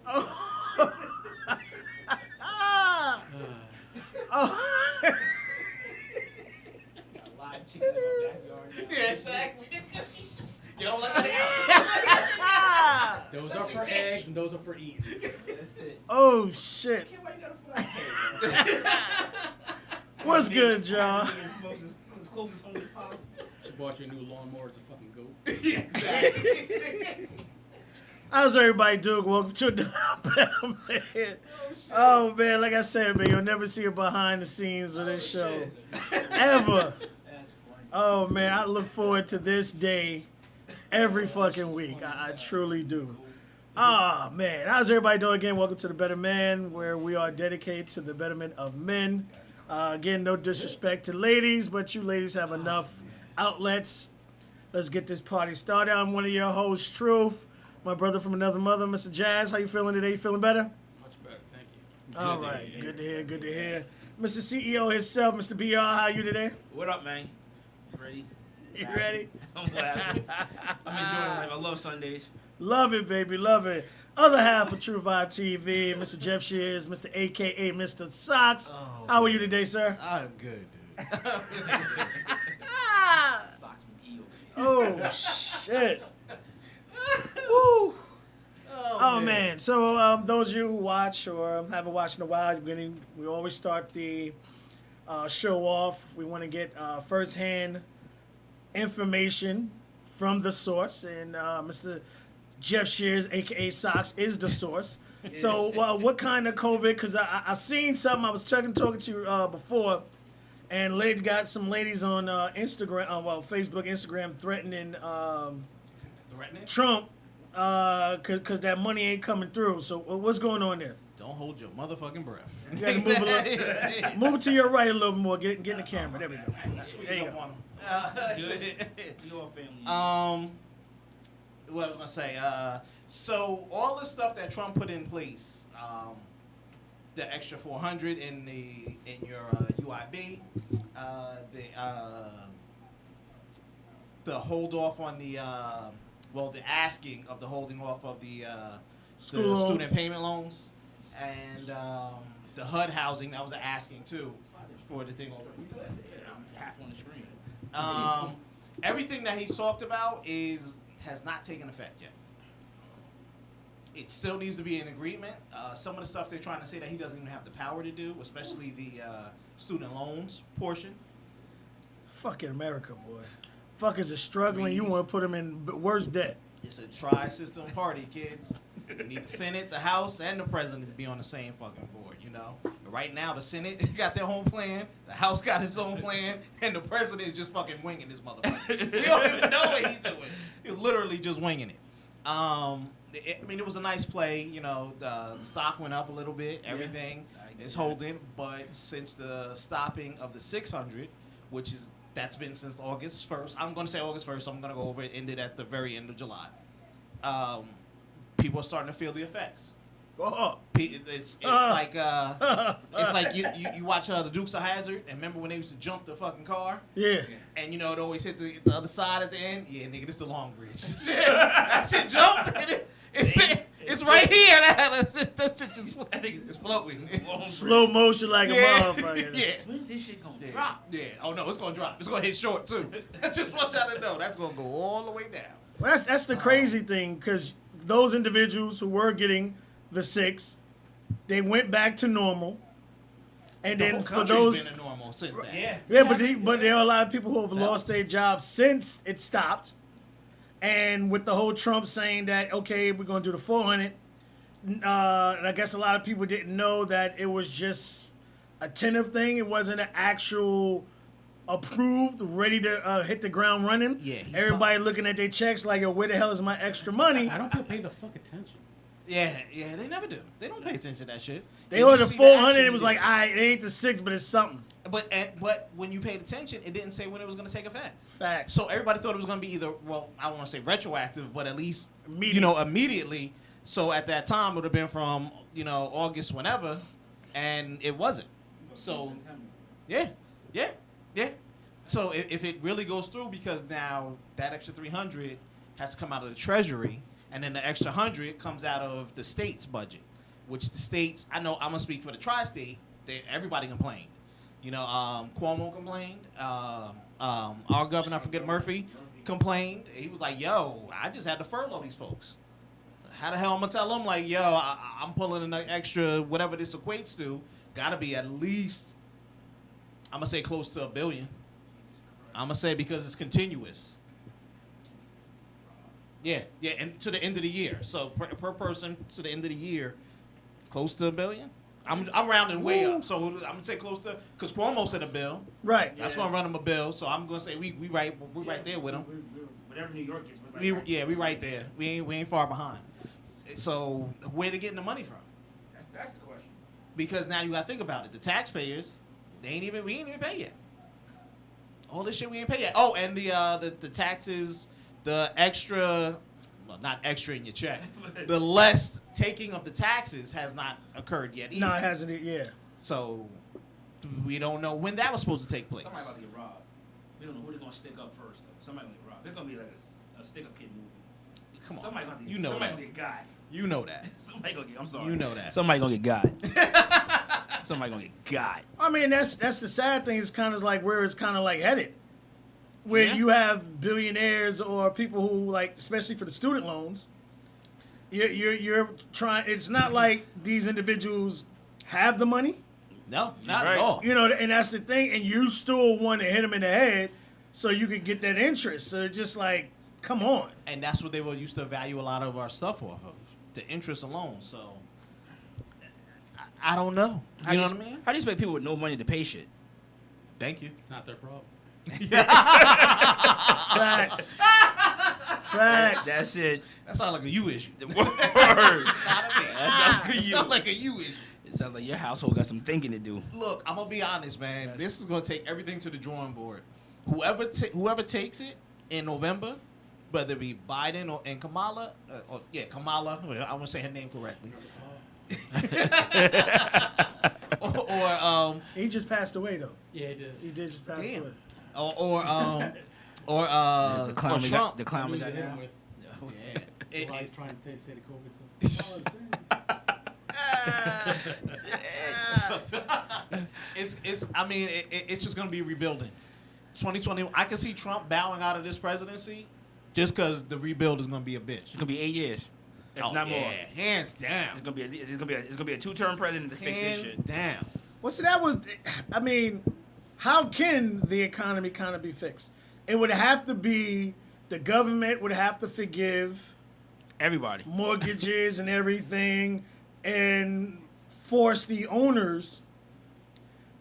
Oh. Oh. A lot of chickens in my backyard now. Yeah, exactly. You don't let that Those are for eggs and those are for eating. That's it. Oh shit. Kid, why you got a flat cake? What's good, John? As close as home as possible. She bought you a new lawnmower. It's a fucking goat. Yeah, exactly. How's everybody doing? Welcome to the Better Man. Oh man, like I said, man, you'll never see a behind the scenes of this show ever. That's funny. Oh man, I look forward to this day every fucking week. I truly do. Ah man, how's everybody doing again? Welcome to the Better Man, where we are dedicated to the betterment of men. Again, no disrespect to ladies, but you ladies have enough outlets. Let's get this party started. I'm one of your hosts, Truth. My brother from another mother, Mr. Jazz. How you feeling today? You feeling better? Much better, thank you. All right, good to hear, good to hear. Mr. CEO himself, Mr. BR, how you today? What up, man? Ready? You ready? I'm laughing. I'm enjoying life. I love Sundays. Love it, baby, love it. Other half of True Vibe TV, Mr. Jeff Shears, Mr. AKA Mr. Socks. How are you today, sir? I'm good, dude. Socks McGee Oh, over here. shit. Woo. Oh man. So those of you who watch or haven't watched in a while, we always start the show off. We want to get firsthand information from the source, and Mr. Jeff Shears, aka Socks, is the source. So what kind of COVID? Because I've seen something. I was talking to you before, and got some ladies on Instagram, Facebook, Instagram, threatening Trump because that money ain't coming through. So what's going on there? Don't hold your motherfucking breath. You gotta move move it to your right a little more. Get in the camera. There we go. Squeeze There you up go. on him. Your family. What I was gonna say. So all the stuff that Trump put in place, the extra 400 in your UIB, the hold off on the asking of the holding off of the School student loans. payment loans, and the HUD housing that was an asking too for the thing over. I'm half on the screen. Everything that he's talked about has not taken effect yet. It still needs to be an agreement. Some of the stuff they're trying to say that he doesn't even have the power to do, especially the student loans portion. Fucking America, boy. Fuckers are struggling. You want to put them in worse debt. It's a tri-system party, kids. You need the Senate, the House, and the President to be on the same fucking board, you know? But right now, the Senate got their own plan, the House got his own plan, and the President is just fucking winging this motherfucker. We don't even know what he's doing. He's literally just winging it. It was a nice play. You know, the stock went up a little bit. Everything is holding. But since the stopping of the 600, that's been since August 1st. I'm going to say August 1st. I'm going to go over it. Ended at the very end of July. People are starting to feel the effects. Oh, It's like you watch the Dukes of Hazzard, and remember when they used to jump the fucking car, yeah. and you know it always hit the other side at the end. Yeah, nigga, this the Long Bridge. That shit jumped. And it's right here. That shit just it's floating. Slow motion like a motherfucker. Yeah. When's this shit gonna Yeah. drop? Yeah. Oh no, it's gonna drop. It's gonna hit short too. I just want y'all to know that's gonna go all the way down. Well, that's the crazy thing, because those individuals who were getting the 6, they went back to normal. And The then whole for country's those, been normal since that. Yeah. yeah, but there are a lot of people who have lost was- their jobs since it stopped. And with the whole Trump saying that, okay, we're going to do the 400, and I guess a lot of people didn't know that it was just a tentative thing. It wasn't an actual approved, ready to hit the ground running. Yeah, he Everybody looking at their checks like, yo, where the hell is my extra money? I don't people pay the fuck attention. Yeah, they never do. They don't pay attention to that shit. They When you ordered see the 400, action, it was you like, get- all right, it ain't the 6, but it's something. But when you paid attention, it didn't say when it was going to take effect. Facts. So everybody thought it was going to be either, well, I don't want to say retroactive, but at least, Immediate. immediately. So at that time, it would have been from, August, whenever, and it wasn't. So, yeah. So if it really goes through, because now that extra 300 has to come out of the Treasury, and then the extra 100 comes out of the state's budget, which the states, I know I'm gonna speak for the tri-state. Everybody complained. You know, Cuomo complained. Our governor, I forget Murphy, complained. He was like, "Yo, I just had to furlough these folks. How the hell I'm gonna tell them like, yo, I'm pulling an extra whatever this equates to? Gotta be at least, I'm gonna say close to $1 billion. I'm gonna say because it's continuous. Yeah, and to the end of the year. So per person to the end of the year, close to $1 billion. I'm rounding way up, so I'm gonna say close to, because Cuomo said $1 billion. Right. That's gonna run him $1 billion. So I'm gonna say we right there with him. Whatever New York gets, We right there. We ain't far behind. So where they getting the money from? That's the question. Because now you gotta think about it. The taxpayers, we ain't even pay yet. All this shit we ain't pay yet. Oh, and the taxes, the extra, well, not extra in your check. The less taking of the taxes has not occurred yet either. No, it hasn't. Yeah. So we don't know when that was supposed to take place. Somebody about to get robbed. We don't know who they're gonna stick up first. Though. Somebody gonna get robbed. It's gonna be like a stick up kid movie. Come on, Somebody gonna get, you know somebody that. gonna get got. You know that. Somebody gonna get. I'm sorry. You know that. Somebody gonna get got. Somebody gonna get got. I mean, that's the sad thing. It's kind of like where it's kind of like headed, where you have billionaires or people who like, especially for the student loans. You're trying. It's not like these individuals have the money, No, not Right. at all. you know, and that's the thing. And you still want to hit them in the head so you could get that interest. So just like, come on. And that's what they were used to value a lot of our stuff off of, the interest alone. So I don't know. You know what I mean? How do you expect people with no money to pay shit? Thank you. Not their problem. Facts. Facts. That's it. That sounds like a you issue. Word. Not a me. That It sounds sounds like a you issue. It sounds like your household got some thinking to do. Look, I'm gonna be honest, man. This is gonna take everything to the drawing board. Whoever takes it in November, whether it be Biden and Kamala, Kamala. I want to say her name correctly. or He just passed away though. Yeah, he did. He did just pass damn, away. or The clown we got. Trump. The clown we Who got to hit him now. with. Yeah. While he's trying to say the COVID stuff. It's I mean it's just gonna be rebuilding. 2020. I can see Trump bowing out of this presidency just because the rebuild is gonna be a bitch. It's gonna be 8 years, if Oh, not yeah, more. hands down. It's gonna be a 2-term president to fix this Hands shit. down. Well, see, that was, I mean, how can the economy kind of be fixed? It would have to be, the government would have to forgive Everybody. mortgages and everything and force the owners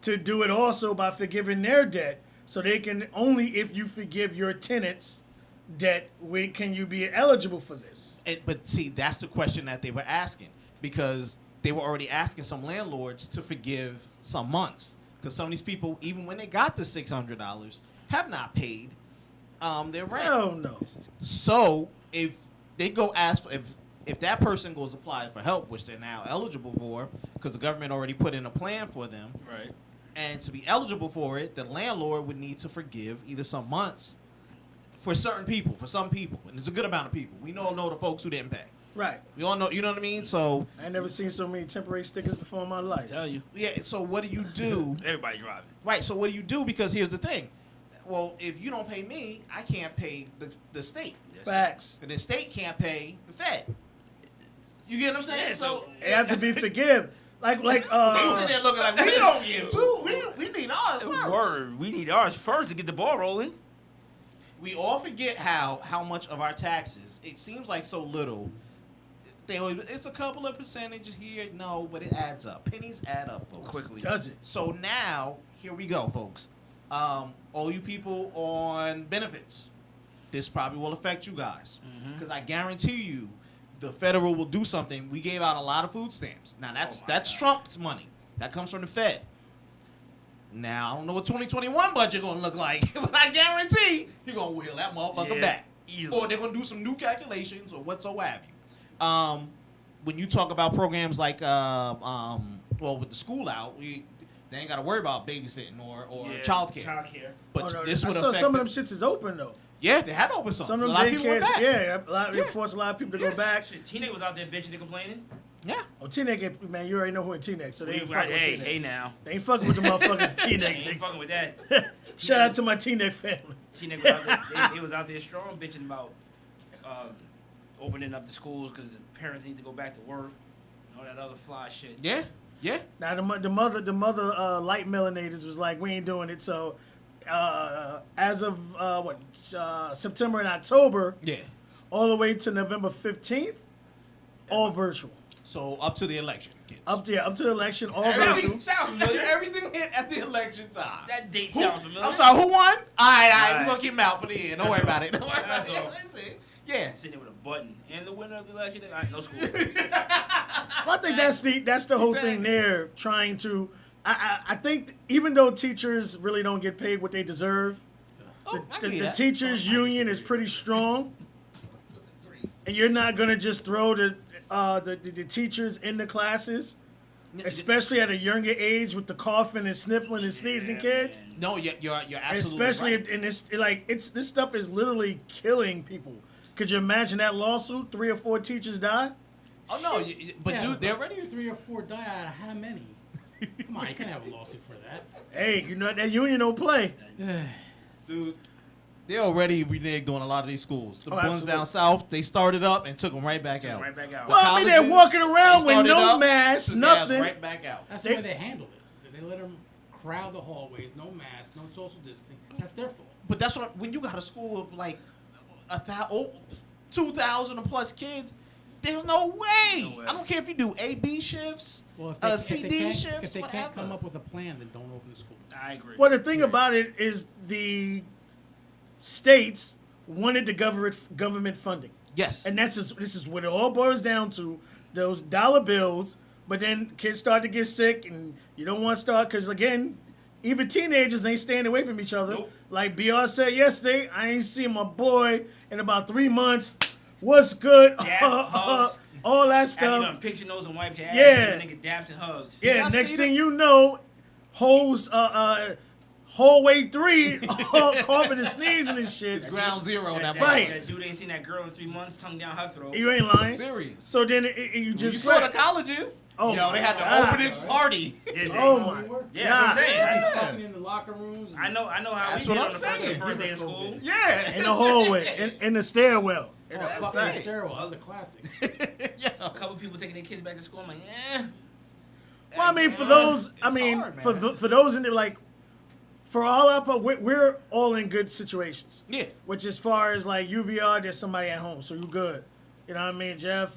to do it also by forgiving their debt. So they can, only if you forgive your tenants' debt, can you be eligible for this? But see, that's the question that they were asking because they were already asking some landlords to forgive some months because some of these people, even when they got the $600, have not paid their rent. Hell no. So if they go ask for, if that person goes apply for help, which they're now eligible for because the government already put in a plan for them, Right. and to be eligible for it, the landlord would need to forgive either some months for certain people, for some people, and it's a good amount of people. We all know the folks who didn't pay. Right. We all know, you know what I mean? So, I ain't never seen so many temporary stickers before in my life. Tell you. yeah, so what do you do? Everybody driving. Right, so what do you do? Because here's the thing. Well, if you don't pay me, I can't pay the state. Facts. And the state can't pay the Fed. You get what I'm saying? Yeah, so They have to be forgive. Like they sitting there looking like, we don't give too. We need ours first. Word. We need ours first to get the ball rolling. We all forget how much of our taxes, it seems like so little. It's a couple of percentages here. No, but it adds up. Pennies add up, folks. Quickly. does it? So now, here we go, folks. All you people on benefits, this probably will affect you guys. Because I guarantee you, the federal will do something. We gave out a lot of food stamps. Now, that's Trump's money. That comes from the Fed. Now, I don't know what 2021 budget going to look like, but I guarantee you're going to wheel that motherfucker Yeah, back. easily. Or they're going to do some new calculations or whatsoever have you. When you talk about programs like, well, with the school out, they ain't got to worry about babysitting or childcare. Childcare. But Oh, no, this I would saw affect some of them shits is open though. Yeah, they had to open some. Some A of lot them of people went daycares, back. yeah, they Yeah. forced a lot of people to Yeah. go back. Shit, T-Neck was out there bitching and complaining. Yeah. Oh, T-Neck, man, you already know who in T-Neck, so they ain't fucking with Hey, T-Neck. hey now. They ain't fucking with the motherfuckers They T-Neck. ain't fucking with that. Shout out to my T-Neck family. T-Neck was out there, they was out there strong bitching about opening up the schools because the parents need to go back to work and all that other fly shit. Yeah. Yeah. Now the mother light melanators was like, we ain't doing it. So as of September and October, Yeah. all the way to November 15th, all virtual. So up to the election, kids. Up to the election, all Everything virtual. Sounds familiar. Everything hit at the election time. That date Who- sounds familiar. I'm sorry, who won? All right, Alright. we're going to keep him out for the year. Don't worry about it. Don't worry about That's it. all. That's it. Yeah. Sitting there with a button. And the winner of the election, no school. I think that's the whole thing Exactly. there, trying to. I think even though teachers really don't get paid what they deserve, Oh, I the get that. teachers union is pretty strong, and you're not gonna just throw the teachers in the classes, especially at a younger age with the coughing and sniffling and sneezing kids. man. No, you're absolutely Especially right. in this stuff is literally killing people. Could you imagine that lawsuit? 3 or 4 teachers die. Oh, no, but Yeah, dude, they're already... 3 or 4 die out of how many? Come on, you can't have a lawsuit for that. Hey, you know that union don't play. Dude, they're already reneged on a lot of these schools. The Oh, ones absolutely. down south, they started up and took them right back out. Right back out. Well, I mean, they're colleges, walking around they with started no up, mask, took their ass nothing. right back out. That's They- the way they handled it. They let them crowd the hallways, no masks, no social distancing. That's their fault. But that's what when you got a school of like 2,000 plus kids, there's no way. No way. I don't care if you do AB shifts, Well, if they, CD can't, shifts, if they whatever. can't come up with a plan, then don't open the school. I agree. Well, the thing about it is the states wanted the government funding, Yes. and this is what it all boils down to: those dollar bills. But then kids start to get sick, and you don't want to start because again, even teenagers ain't staying away from each other. Nope. Like BR said yesterday, I ain't seen my boy in about 3 months. What's good? Dap, hugs. All that After you done stuff. pick your nose and wipe your ass, Yeah. and nigga daps and hugs. Yeah, y'all next see thing that? you know, hoes, hallway 3, coughing and sneezing and shit. Ground zero. That Right. That dude ain't seen that girl in 3 months, tongue down her throat. You ain't lying. Serious. So then you You just saw the crack. colleges. Oh Yo, they had the my God. opening party. Did they? Oh How my we were? Yeah, that's what I'm saying. They I know. fucking in the locker rooms. and- I know how That's we what did I'm on the saying. first day of school. Yeah. In the hallway, in the stairwell. Oh, That's fucking it. stairwell. That was a classic. A couple people taking their kids back to school. I'm like, Well, I mean, for those, I It's mean, hard, for man. for those in the like, for all our part, we're all in good situations. Yeah. Which, as far as like UBR, there's somebody at home, so you good. You know what I mean? Jeff,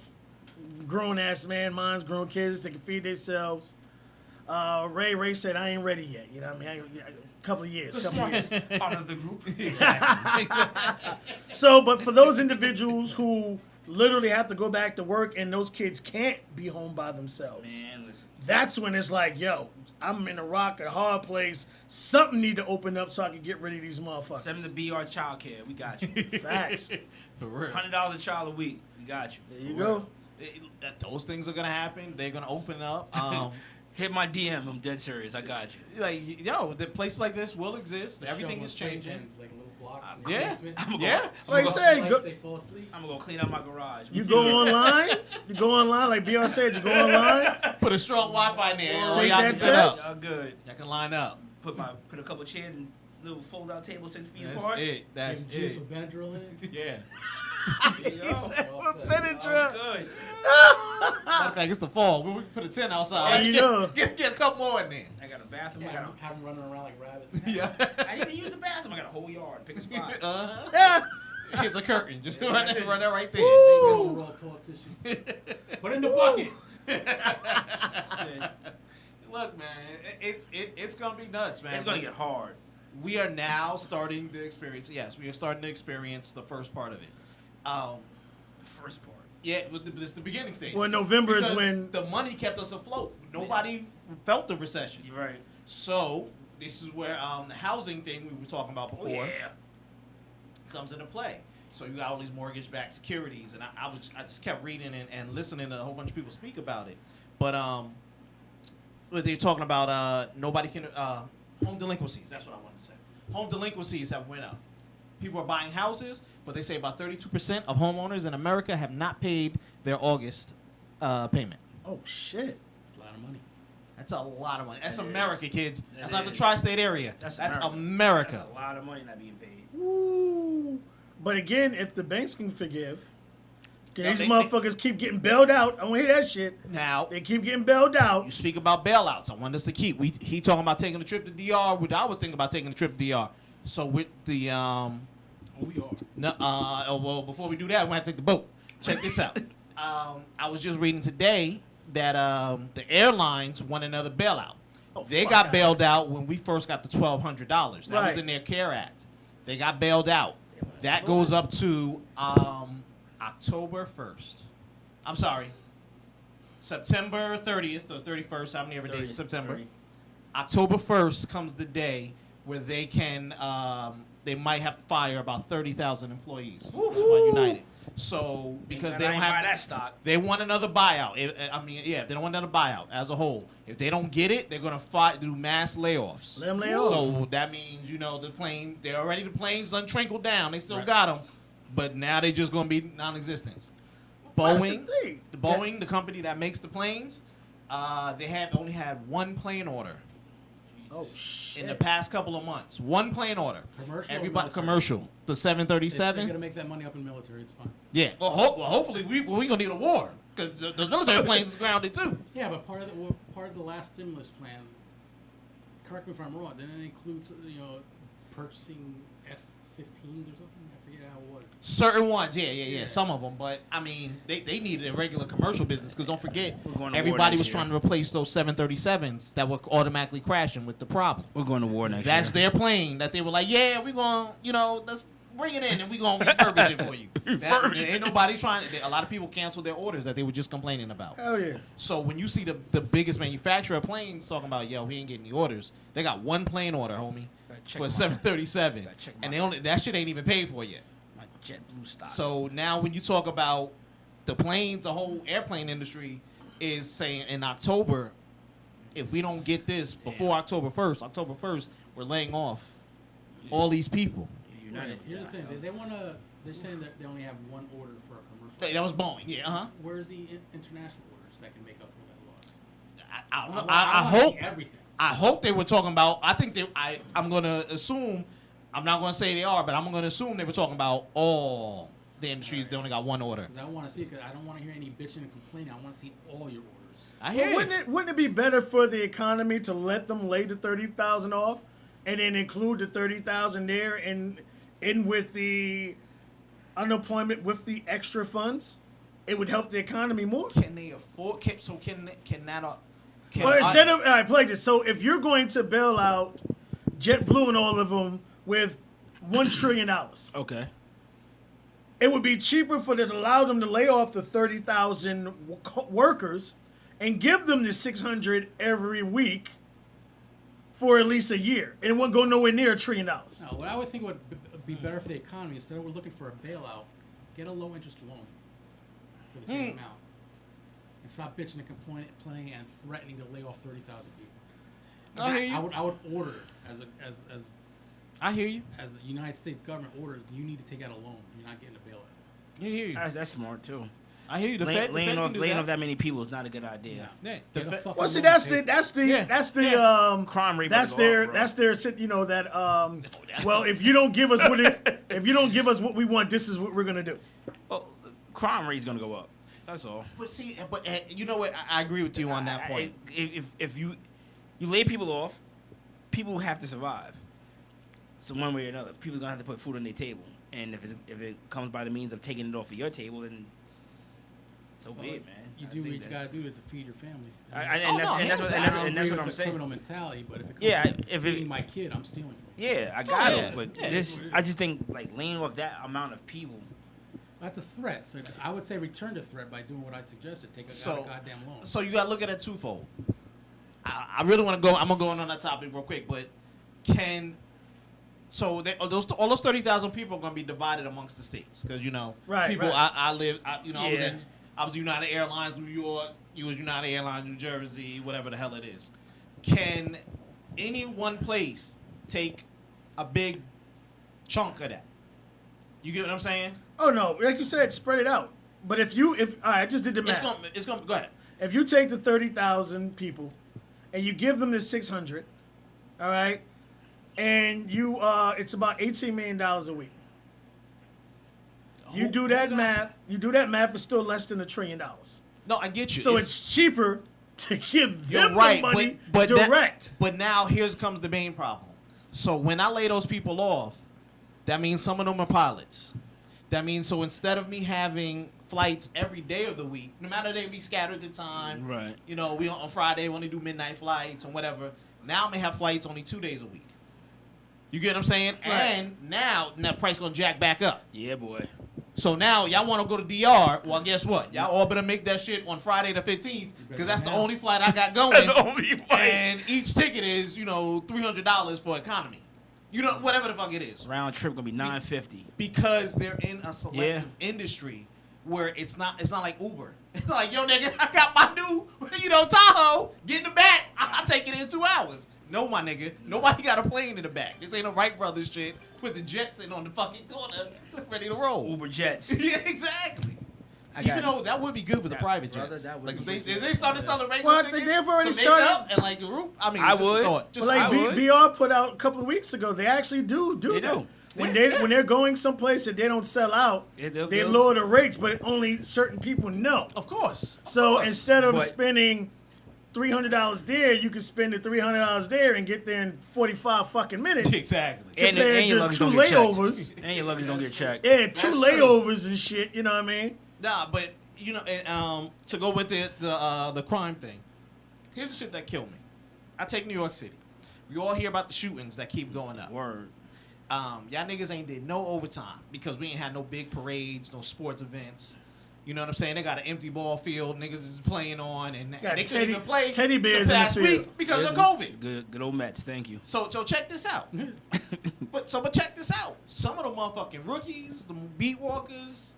grown ass man, mine's grown kids, they can feed themselves. Ray said I ain't ready yet. You know what I mean? A couple of years. the couple of years. smartest out of the group. So, but for those individuals who literally have to go back to work and those kids can't be home by themselves, Man, listen. that's when it's like, yo, I'm in a rock, a hard place. Something need to open up so I can get rid of these motherfuckers. Send them to BR Childcare. We got you. Facts. For real. $100 a child a week. We got you. There you go. Those things are gonna happen. They're gonna open up. Hit my DM. I'm dead serious. I got you. Like yo, the place like this will exist. Everything Show is them changing. pens, like little blocks in the Yeah, basement. I'm gonna yeah. go, Like I say, Lights, go, they fall asleep. I'm gonna go clean up my garage. you go online. You go online, like BR said, you go online. Put a strong Wi-Fi in there. Take Y'all that can set up. test. Y'all good. Y'all can line up. Put a couple chairs and little fold out table 6 feet That's apart. it. That's Give juice it. with Benadryl in it. Yeah. Yo, Well With said. Benadryl. good. Matter of fact, it's the fall. We can put a tent outside. There you go. Get a couple more in there. I got a bathroom. Yeah, I got have them running around like rabbits. Yeah. I didn't even use the bathroom. I got a whole yard. Pick a spot. Uh-huh. Yeah. Here's a curtain. Just Yeah, run that's that it. right there. Roll toilet tissue. Put it in the bucket. Shit. Look, man, it's gonna be nuts, man. It's gonna get hard. We are now starting to experience. Yes, we are starting to experience the first part of it. The first part. Yeah, it's the beginning stage. Well, November is Because when- the money kept us afloat. Nobody felt the recession. You're right. So this is where the housing thing we were talking about Oh before yeah. comes into play. So you got all these mortgage-backed securities, and I just kept reading and listening to a whole bunch of people speak about it. But they're talking about nobody can home delinquencies. That's what I wanted to say. Home delinquencies have went up. people are buying houses, but they say about 32% of homeowners in America have not paid their August payment. Oh shit. A lot of money. That's a lot of money. That's That is. America, kids. That That's not the is. tri-state area. That's America. That's a lot of money not being paid. Woo. But again, if the banks can forgive, 'cause No, these they- motherfuckers keep getting bailed out. I don't hear that shit. Now, They keep getting bailed out. you speak about bailouts. I want us to keep. He talking about taking a trip to DR. I was thinking about taking a trip to DR. So with the We are. no, well, before we do that, we have to take the boat. Check this out. I was just reading today that the airlines want another bailout. Oh, They fuck got out. bailed out when we first got the $1,200. That was Right. in their CARE Act. They got bailed out. That goes up to October 1st. I'm sorry, September 30th or 31st, how many ever days? 30, September. 30. October 1st comes the day where they can, they might have to fire about 30,000 employees on United. So because Ain't they don't gonna buy have that stock. they want another buyout. If they don't want another buyout as a whole. If they don't get it, they're gonna do mass layoffs. Let 'em lay off. So that means the planes untrickled down. They still Right. got them, but now they just gonna be non-existent. That's the Boeing, thing. the company that makes the planes, they have only had one plane order Oh shit. in the past couple of months. One plane order. Commercial or Everybody military? commercial. The They're gonna 737. make that money up in military. It's fine. Yeah. Well, hopefully we gonna need a war because the military planes is grounded too. Yeah, but part of the last stimulus plan. Correct me if I'm wrong. Didn't it include purchasing F-15s or something? I forget how it was. Certain ones, yeah. Some of them, but I mean, they needed a regular commercial business because don't forget, We're going to war everybody next was year. trying to replace those 737s that were automatically crashing with the problem. We're going to war next That's year. their plane that they were like, yeah, we're going, let's bring it in and we're going to refurbish it for you. Ain't nobody trying. A lot of people canceled their orders that they were just complaining about. Hell yeah. So when you see the biggest manufacturer of planes talking about, yo, we ain't getting the orders, they got one plane order, homie, Gotta check for a my- 737, gotta check and my- that shit ain't even paid for yet. My JetBlue stock. So now when you talk about the planes, the whole airplane industry is saying in October, if we don't get this before October 1st, we're laying off all these people. United. Here's the thing. They're saying that they only have one order for a commercial. That was Boeing, yeah, Where's the international orders that can make up for that loss? I wanna hope. see everything. I hope they were talking about. I think I'm gonna assume. I'm not gonna say they are, but I'm gonna assume they were talking about all the industries. They only got one order. Because I want to see. Because I don't want to hear any bitching and complaining. I want to see all your orders. I hear Well, you. wouldn't it be better for the economy to let them lay the 30,000 off, and then include the 30,000 there, and in with the unemployment with the extra funds? It would help the economy more. Can they afford? Can that? Can Well, instead of all right, play this. So if you're going to bail out JetBlue and all of them with $1 trillion, Okay. it would be cheaper for them to allow them to lay off the 30,000 workers and give them the 600 every week for at least a year, and it wouldn't go nowhere near $1 trillion. Now, what I would think would be better for the economy, instead of we're looking for a bailout, get a low interest loan for the same amount, and stop bitching and complaining and threatening to lay off 30,000 people. I hear you. I would order as I hear you. the United States government orders, you need to take out a loan. You're not getting a bailout. I hear you. That's smart too. I hear you. The Fed Laying can off do laying off that many people is not a good idea. Yeah, the Get a Fed- fucking Well, see, loan that's the Yeah. Crime rate that's would go their up, bro. that's their well, if you don't give us what we want, this is what we're gonna do. Well, the crime rate's gonna go up. That's all. But see, you know what? I agree with you on that point. If you lay people off, people have to survive. So one way or another, people are gonna have to put food on their table, and if it comes by the means of taking it off of your table, then so be it, man. You I do what think you that- gotta do to feed your family. And that's what I don't I'm agree with the saying. criminal mentality, but if it comes Yeah, to if it- feeding my kid, I'm stealing from you. Yeah, I got yeah, it. But yeah. I just think like laying off that amount of people. That's a threat. So I would say return the threat by doing what I suggested. Take a goddamn loan. So you gotta look at it twofold. I really want to go. I'm gonna go in on that topic real quick, but all those 30,000 people are gonna be divided amongst the states because Right, people. right. I Yeah. I was United Airlines New York. You was United Airlines New Jersey. Whatever the hell it is. Can any one place take a big chunk of that? You get what I'm saying? Oh no, like you said, spread it out. But if all right, I just did the math. It's gonna go ahead. If you take the 30,000 people and you give them the 600, all right, and you it's about $18 million a week. You do that math. You do that math. It's still less than $1 trillion. No, I get you. So it's cheaper to give You're them right, the money but direct. But now here comes the main problem. So when I lay those people off, that means some of them are pilots. That means so instead of me having flights every day of the week, no matter they be scattered the time, Right. You know, we on Friday we only do midnight flights and whatever. Now I may have flights only 2 days a week. You get what I'm saying? Right. And now that price gonna jack back up. Yeah, boy. So now y'all want to go to DR? Well, guess what? Y'all all better make that shit on Friday the 15th because that's the only flight I got going. That's the only flight. And each ticket is $300 for economy. Whatever the fuck it is. Round trip gonna be $950. Because they're in a selective Yeah. industry where it's not like Uber. It's like, yo nigga, I got my new Tahoe. Get in the back. I'll take it in 2 hours. No, my nigga. Nobody got a plane in the back. This ain't a Wright Brothers shit with the jets in on the fucking corner ready to roll. Uber Jets. Yeah, exactly. I Even got though that would be good for the private brother, jets. that would Like be if they started selling regular Well, tickets they've already to make started- up and like a group. I mean, I just a would. thought. Just But I like would. BR put out a couple of weeks ago, they actually do They that. do. When Yeah. they're going someplace that they don't sell out, Yeah, they they'll- lower the rates, but only certain people know. Of course. Of So course. instead of But- spending $300 there, you can spend the $300 there and get there in 45 fucking minutes. Exactly. And compared your to luggage 2 don't get layovers. checked. And your luggage don't get checked. Yeah, 2 That's true. layovers and shit. You know what I mean? Nah, but to go with the crime thing, here's the shit that killed me. I take New York City. We all hear about the shootings that keep going up. Word. Y'all niggas ain't did no overtime because we ain't had no big parades, no sports events. You know what I'm saying? They got an empty ball field niggas is playing on, and Got they couldn't even play teddy bears in the the past field. week because of COVID. Good old Mets. Thank you. So check this out. But check this out. Some of the motherfucking rookies, the beat walkers,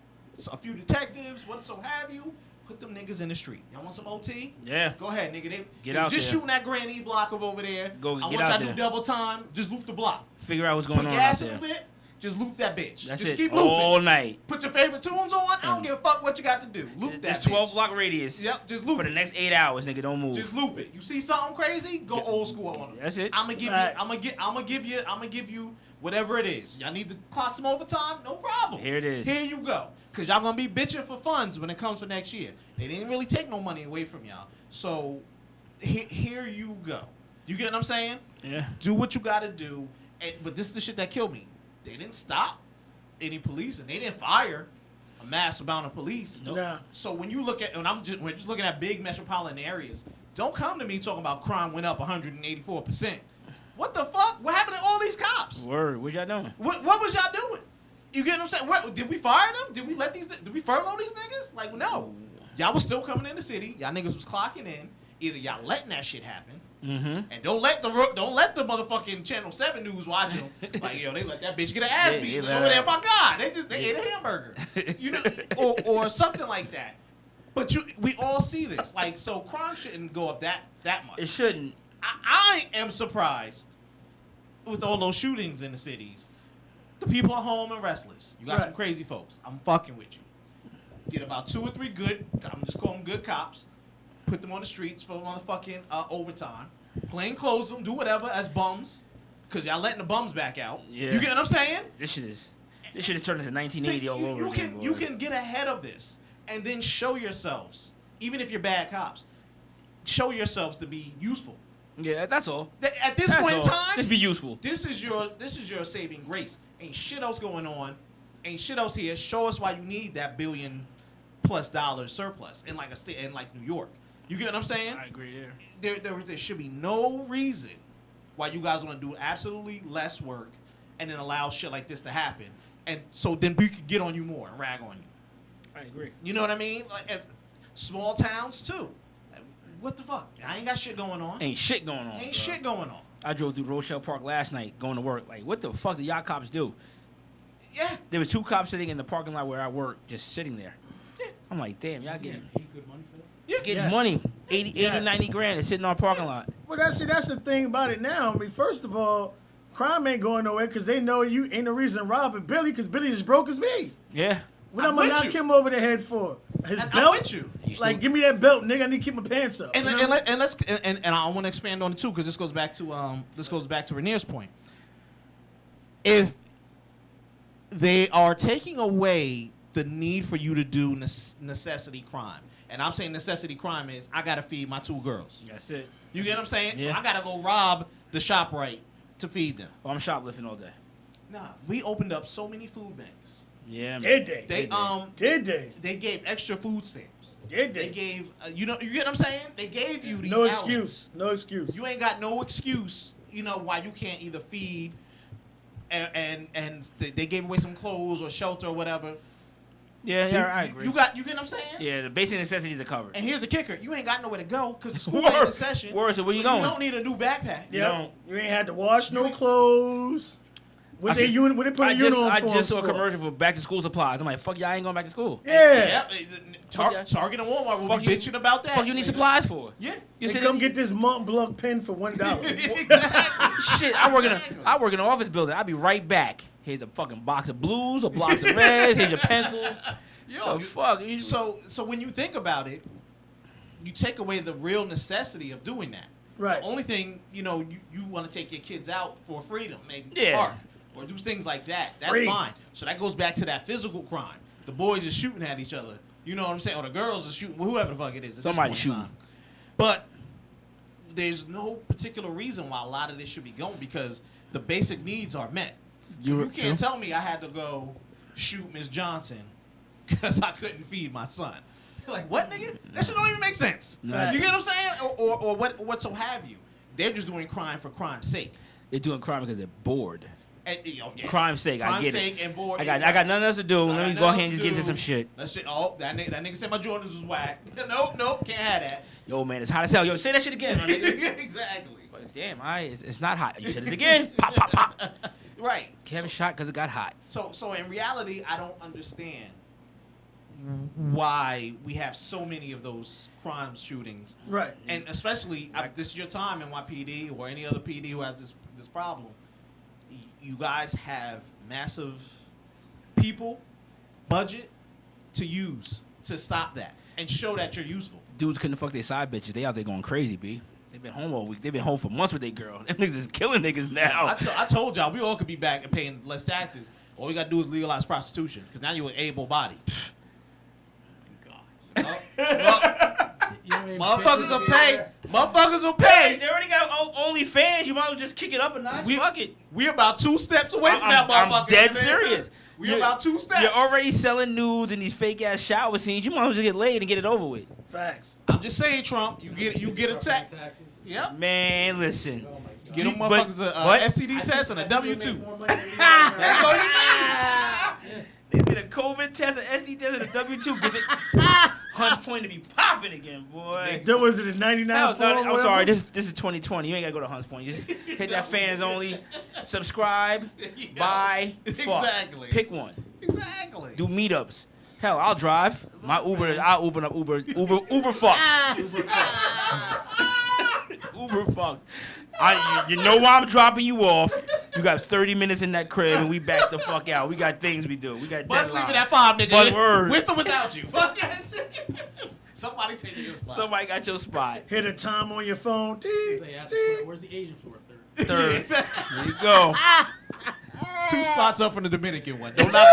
a few detectives, what so have you, put them niggas in the street. Y'all want some OT? Yeah. Go ahead, nigga. Get out just there. shooting that Grand E block up over there. Go I get want out y'all to there. do double time. Just loop the block. Figure out what's going Put on out gas in a there. bit. Just loop that bitch. That's just it. keep looping. All night. Put your favorite tunes on. I don't give a fuck what you got to do. Loop that This 12 bitch. block radius. Yep, just loop For the it. next 8 hours, nigga. Don't move. Just loop it. You see something crazy? Go old school on them. That's it. I'm gonna give you whatever it is. Y'all need to clock some overtime? No problem. Here it is. Here you go. Cause y'all gonna be bitching for funds when it comes for next year. They didn't really take no money away from y'all. So here you go. You get what I'm saying? Yeah. Do what you gotta do. But this is the shit that killed me. They didn't stop any police and they didn't fire a mass amount of police. Nah. So when you look at, we're just looking at big metropolitan areas, don't come to me talking about crime went up 184%. What the fuck? What happened to all these cops? Word. What y'all doing? What was y'all doing? You get what I'm saying? Did we fire them? Did we furlough these niggas? Like, no. Y'all was still coming in the city. Y'all niggas was clocking in. Either y'all letting that shit happen, and don't let the motherfucking Channel 7 news watch them. Like, yo, they let that bitch get an ass Yeah, beat. they Like, let over there, her- my God, they ate a hamburger. You know, or something like that. But we all see this. Like, so crime shouldn't go up that much. It shouldn't. I am surprised with all those shootings in the cities. The people are home and restless. You got Right. some crazy folks. I'm fucking with you. Get about 2 or 3 good, I'm just calling them good cops. Put them on the streets for motherfucking overtime. Plain clothes them, do whatever as bums. Because y'all letting the bums back out. Yeah. You get what I'm saying? This shit is turned into 1980 See, all over again. you boy. can get ahead of this and then show yourselves, even if you're bad cops, show yourselves to be useful. Yeah, that's all. At this That's point in all. time, Just be useful. This is your saving grace. Ain't shit else going on. Ain't shit else here. Show us why you need that $1 billion+ surplus in like a state in like New York. You get what I'm saying? I agree there. There should be no reason why you guys want to do absolutely less work and then allow shit like this to happen. And so then we could get on you more and rag on you. I agree. You know what I mean? Like small towns too. Like, what the fuck? I ain't got shit going on. Ain't shit going on. Ain't bro. shit going on. I drove through Rochelle Park last night going to work. Like, what the fuck did y'all cops do? Yeah. There was 2 cops sitting in the parking lot where I work, just sitting there. I'm like, damn, y'all Getting getting good money for that? getting Yes. money. 80, Yes. 90 grand and sitting on a parking lot. Well, that's the thing about it now. I mean, first of all, crime ain't going nowhere because they know you ain't no reason to rob it, Billy, because Billy is broke as me. Yeah. What I'm I'm gonna with knock you. him over the head for? His I'm belt? with you. Like, give me that belt, nigga. I need to keep my pants up. And, you know? and I want to expand on it too, because this goes back to Rainier's point. If they are taking away the need for you to do necessity crime, and I'm saying necessity crime is I gotta feed my 2 girls. That's it. You get what I'm saying? So Yeah. I gotta go rob the ShopRite to feed them. Oh, I'm shoplifting all day. Nah, we opened up so many food banks. Yeah. Man. Did they? They Did they? they gave extra food stamps. Did They they? gave you get what I'm saying? They gave you these No outlets. excuse. No excuse. You ain't got no excuse, why you can't either feed and they gave away some clothes or shelter or whatever. Yeah, I agree. You get what I'm saying? Yeah, the basic necessities are covered. And here's the kicker: you ain't got nowhere to go because the school ain't in session. Word, so where you You going? don't need a new backpack. Yeah. don't. You ain't had to wash no clothes. What they put a uniform I just saw a for? commercial for back to school supplies. I'm like, fuck y'all ain't going back to school. Yeah. Yep. Target and Walmart will Fuck be you- bitching about that. Fuck you need supplies for? Yeah. You They sit come in- get this Mont Blanc pen for $1. Exactly. Shit, I work in an office building. I'll be right back. Here's a fucking box of blues or blocks of reds. Here's your pencils. Yo, The fuck? You- So when you think about it, you take away the real necessity of doing that. Right. The only thing, you want to take your kids out for freedom, maybe Yeah. park or do things like that. That's Free. fine. So that goes back to that physical crime. The boys are shooting at each other. You know what I'm saying? Or the girls are shooting, whoever the fuck it is. at this Somebody point in shooting. time. But there's no particular reason why a lot of this should be going because the basic needs are met. You can't tell me I had to go shoot Miss Johnson because I couldn't feed my son. Like, what, nigga? That shit don't even make sense. Nah. You get what I'm saying? Or what so have you. They're just doing crime for crime's sake. They're doing crime because they're bored. And, yeah. Crime's sake, I Crime's get sake it. and bored. I got nothing else to do. I Let got me go nothing ahead and just to get into do. some shit. That shit. Oh, that nigga said my Jordans was whack. Nope, can't have that. Yo, man, it's hot as hell. Yo, say that shit again, my nigga. Exactly. But damn, it's not hot. You said it again. Pop, pop, pop. Right. Can't have a shot because it got hot. So in reality, I don't understand why we have so many of those crime shootings. Right. And especially, this is your time, NYPD or any other PD who has this problem. You guys have massive people, budget to use to stop that and show that you're useful. Dudes couldn't fuck their side bitches. They out there going crazy, B. They've been home all week. They've been home for months with their girl. Them niggas is killing niggas now. I told y'all, we all could be back and paying less taxes. All we got to do is legalize prostitution because now you're able body. Motherfuckers will pay. Motherfuckers will Hey, pay. they already got OnlyFans. You might as well just kick it up a notch. Fuck it. We about 2 steps away from that I'm motherfucker. dead man. serious. We about 2 steps. You're already selling nudes in these fake ass shower scenes. You might as well just get laid and get it over with. Facts. I'm just saying, Trump. You get a tech. Taxes. Yep. Man, listen. Oh my God. Get them But- motherfuckers a but- STD test and a W-2. That's That's all you need. They did a COVID test, an SD test, and a W-2. Get the Hunts Point to be popping again, boy. That was it, a 99 No, form, I'm whatever? sorry. This is 2020. You ain't gotta go to Hunts Point. Just hit that fans only. Subscribe. Yeah. Buy. Fuck. Exactly. Pick one. Exactly. Do meetups. Hell, I'll drive. I'll open up Uber fucks. Uber fucks. You know why I'm dropping you off. You got 30 minutes in that crib and we back the fuck out. We got things we do. We got Bus leaving deadlines. at 5, nigga. Bus word. With or without you. Fuck that shit. Somebody taking your spot. Somebody got your spot. Hit a time on your phone. Tee, They ask, tee. where's the Asian floor? Third. Third. Exactly. There you go. 2 spots up from the Dominican one. Don't knock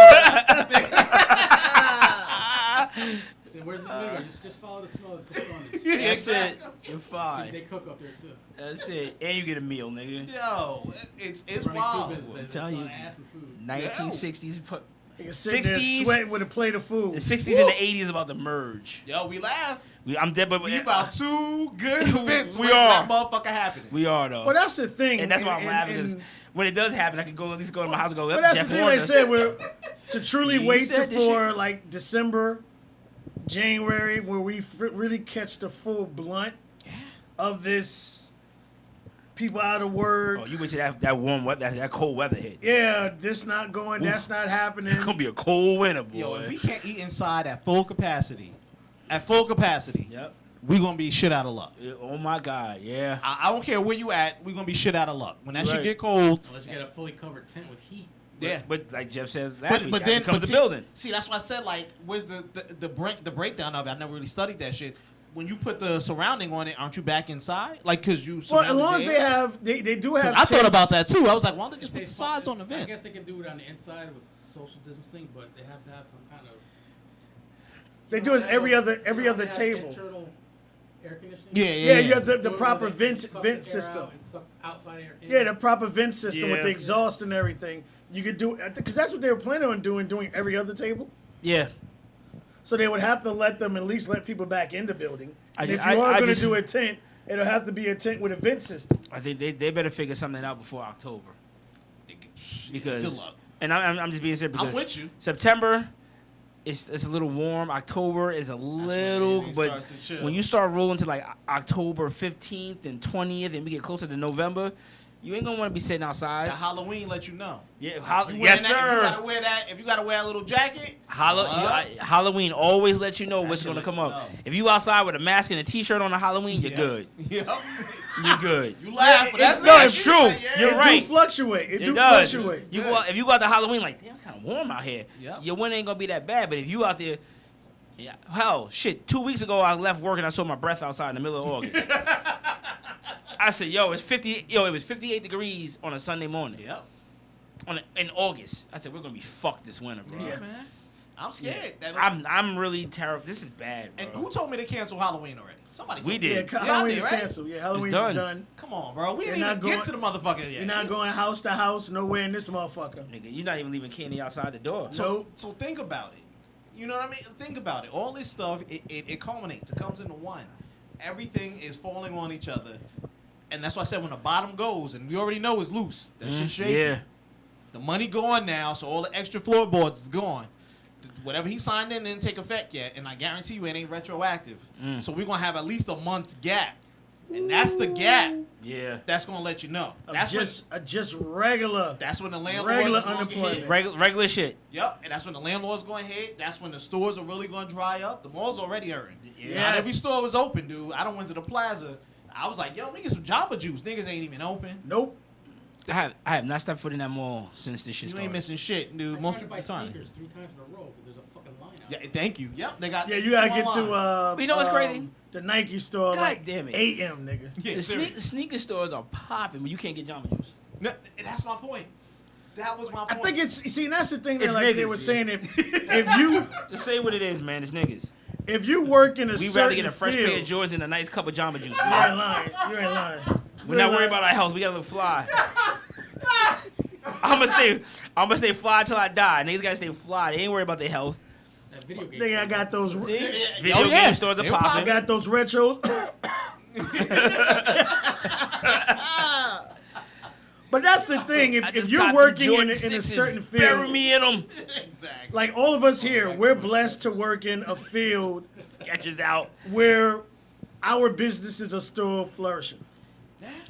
on Then where's the middle? Just follow the smell of the Tostones. That's it. Exactly. You're They fine. cook up there too. That's it. And you get a meal, nigga. Yo, it's Running wild. two businesses. tell It's you. on ass and food. 1960s. Nigga sitting there 60s. sweating with a plate of food. The 60s and the 80s about to merge. Yo, we laugh. I'm dead, but We about 2 good events. We where are. that motherfucker happening. we are though. Well, that's the thing. And that's why I'm and- laughing and- because when it does happen, I can go at least go to my house and go. But Yep, that's Jeff the thing warned they us. said. We're to truly He wait said this for shit. like December, January, where we really catch the full blunt of this. People out of work. Oh, you wait till that warm weather, that cold weather hit. Yeah, this not going. That's not happening. It's gonna be a cold winter, boy. Yo, if we can't eat inside at full capacity, Yep. we gonna be shit out of luck. Oh my God, yeah. I don't care where you at. We gonna be shit out of luck when that shit Right. get cold. Unless you get a fully covered tent with heat. Yeah. But like Jeff said last week, But then comes the see, building. See, that's why I said like, where's the breakdown of it? I never really studied that shit. When you put the surrounding on it, aren't you back inside? Like, cause you. Well, as surrounded long as your they area? have, they do have. I thought tents. about that too. I was like, why don't they just put They the sides on the I vent? guess they can do it on the inside with social distancing, but they have to have some kind of. They You do know, is they every have- other you know, they have table. Internal air conditioning. Yeah, you have the Do it proper where they vent suck vent the air system. out and suck outside air in. Yeah, the proper vent system with the Yeah. exhaust and everything. You could do because that's what they were planning on doing every other table. Yeah. So they would have to let them at least let people back in the building. And if you I are going to just- do a tent, it'll have to be a tent with a vent system. I think they better figure something out before October. Because Good luck. and I'm just being serious because I'm with you. September it's a little warm. October is a little, it but starts to chill. when you start rolling to like October 15th and 20th, and we get closer to November, you ain't gonna want to be sitting That outside. Halloween let you know. Yeah, You yes wearing that- If you sir. gotta wear that, if you gotta wear a little jacket, Halloween always lets you know what's shit gonna let come you up. know. If you outside with a mask and a t-shirt on a Halloween, you're good. Yeah. You're good. You laugh, but that's no, it. it's true. Like, You're It right. do fluctuate. It It do does. fluctuate. You go out, if you go out to Halloween, like, damn, it's kind of warm out here. Yep. Your winter ain't gonna be that bad. But if you out there, yeah, hell, shit. 2 weeks ago, I left work and I saw my breath outside in the middle of August. I said, yo, it's 50. Yo, it was 58 degrees on a Sunday morning. Yep. In August. I said, we're gonna be fucked this winter, bro. Yeah, man. I'm scared. That- I'm really terrible. This is bad, bro. and who told me to cancel Halloween already? Somebody told We me. did. Yeah, I Halloween did, is right? canceled. Yeah, Halloween's done. done. Come on, bro. We didn't You're even not get going- to the motherfucker yet. You're not going house to house, nowhere in this motherfucker. Nigga, you're not even leaving candy outside the door. So So think about it. You know what I mean? Think about it. All this stuff, it culminates. It comes into one. Everything is falling on each other. And that's why I said when the bottom goes, and we already know it's loose. That shit's shaking. Yeah. The money gone now, so all the extra floorboards is gone. Whatever he signed in didn't take effect yet, and I guarantee you it ain't retroactive. So we're gonna have at least a month's gap. And that's the gap Yeah. that's gonna let you know. of That's just regular. that's when the landlord regular is gonna get unemployment. hit. Regular shit. Yep, and that's when the landlord's going to hit. That's when the stores are really going to dry up. The mall's already hurting. Yes. Not every store was open, dude. I done went to the plaza. I was like, yo, let me get some Jamba Juice. Niggas ain't even open. Nope. I have not stepped foot in that mall since this shit You started. ain't missing shit, dude. I Most tried to people buy time. sneakers 3 times in a row, but there's a fucking line out. Yeah, thank you. Yep, they got. Yeah, you gotta get to online. You know what's crazy? The Nike store God like damn it. 8 a.m. nigga. Yeah, The serious. sneaker stores are popping, but you can't get Jamba Juice. No, that's my point. That was my I point. think it's see and that's the thing that It's like they niggas, were dude. saying if you Just say what it is, man. It's niggas. if you work in a We certain rather get a fresh field, pair of Jordans and a nice cup of Jamba Juice. you ain't lying. You ain't lying. We're not worried about our health. We gotta look fly. I'm gonna stay fly till I die. Niggas gotta stay fly. They ain't worried about their health. That video game. Nigga, I got those. See? yeah. Video Oh, game yeah. stores are They I popping. got those retros. But that's the thing. I If just you're got the working Jordan in a 6s. certain Bury field, me in them. Exactly. like all of us here, we're blessed to work in a field Sketches out. where our businesses are still flourishing.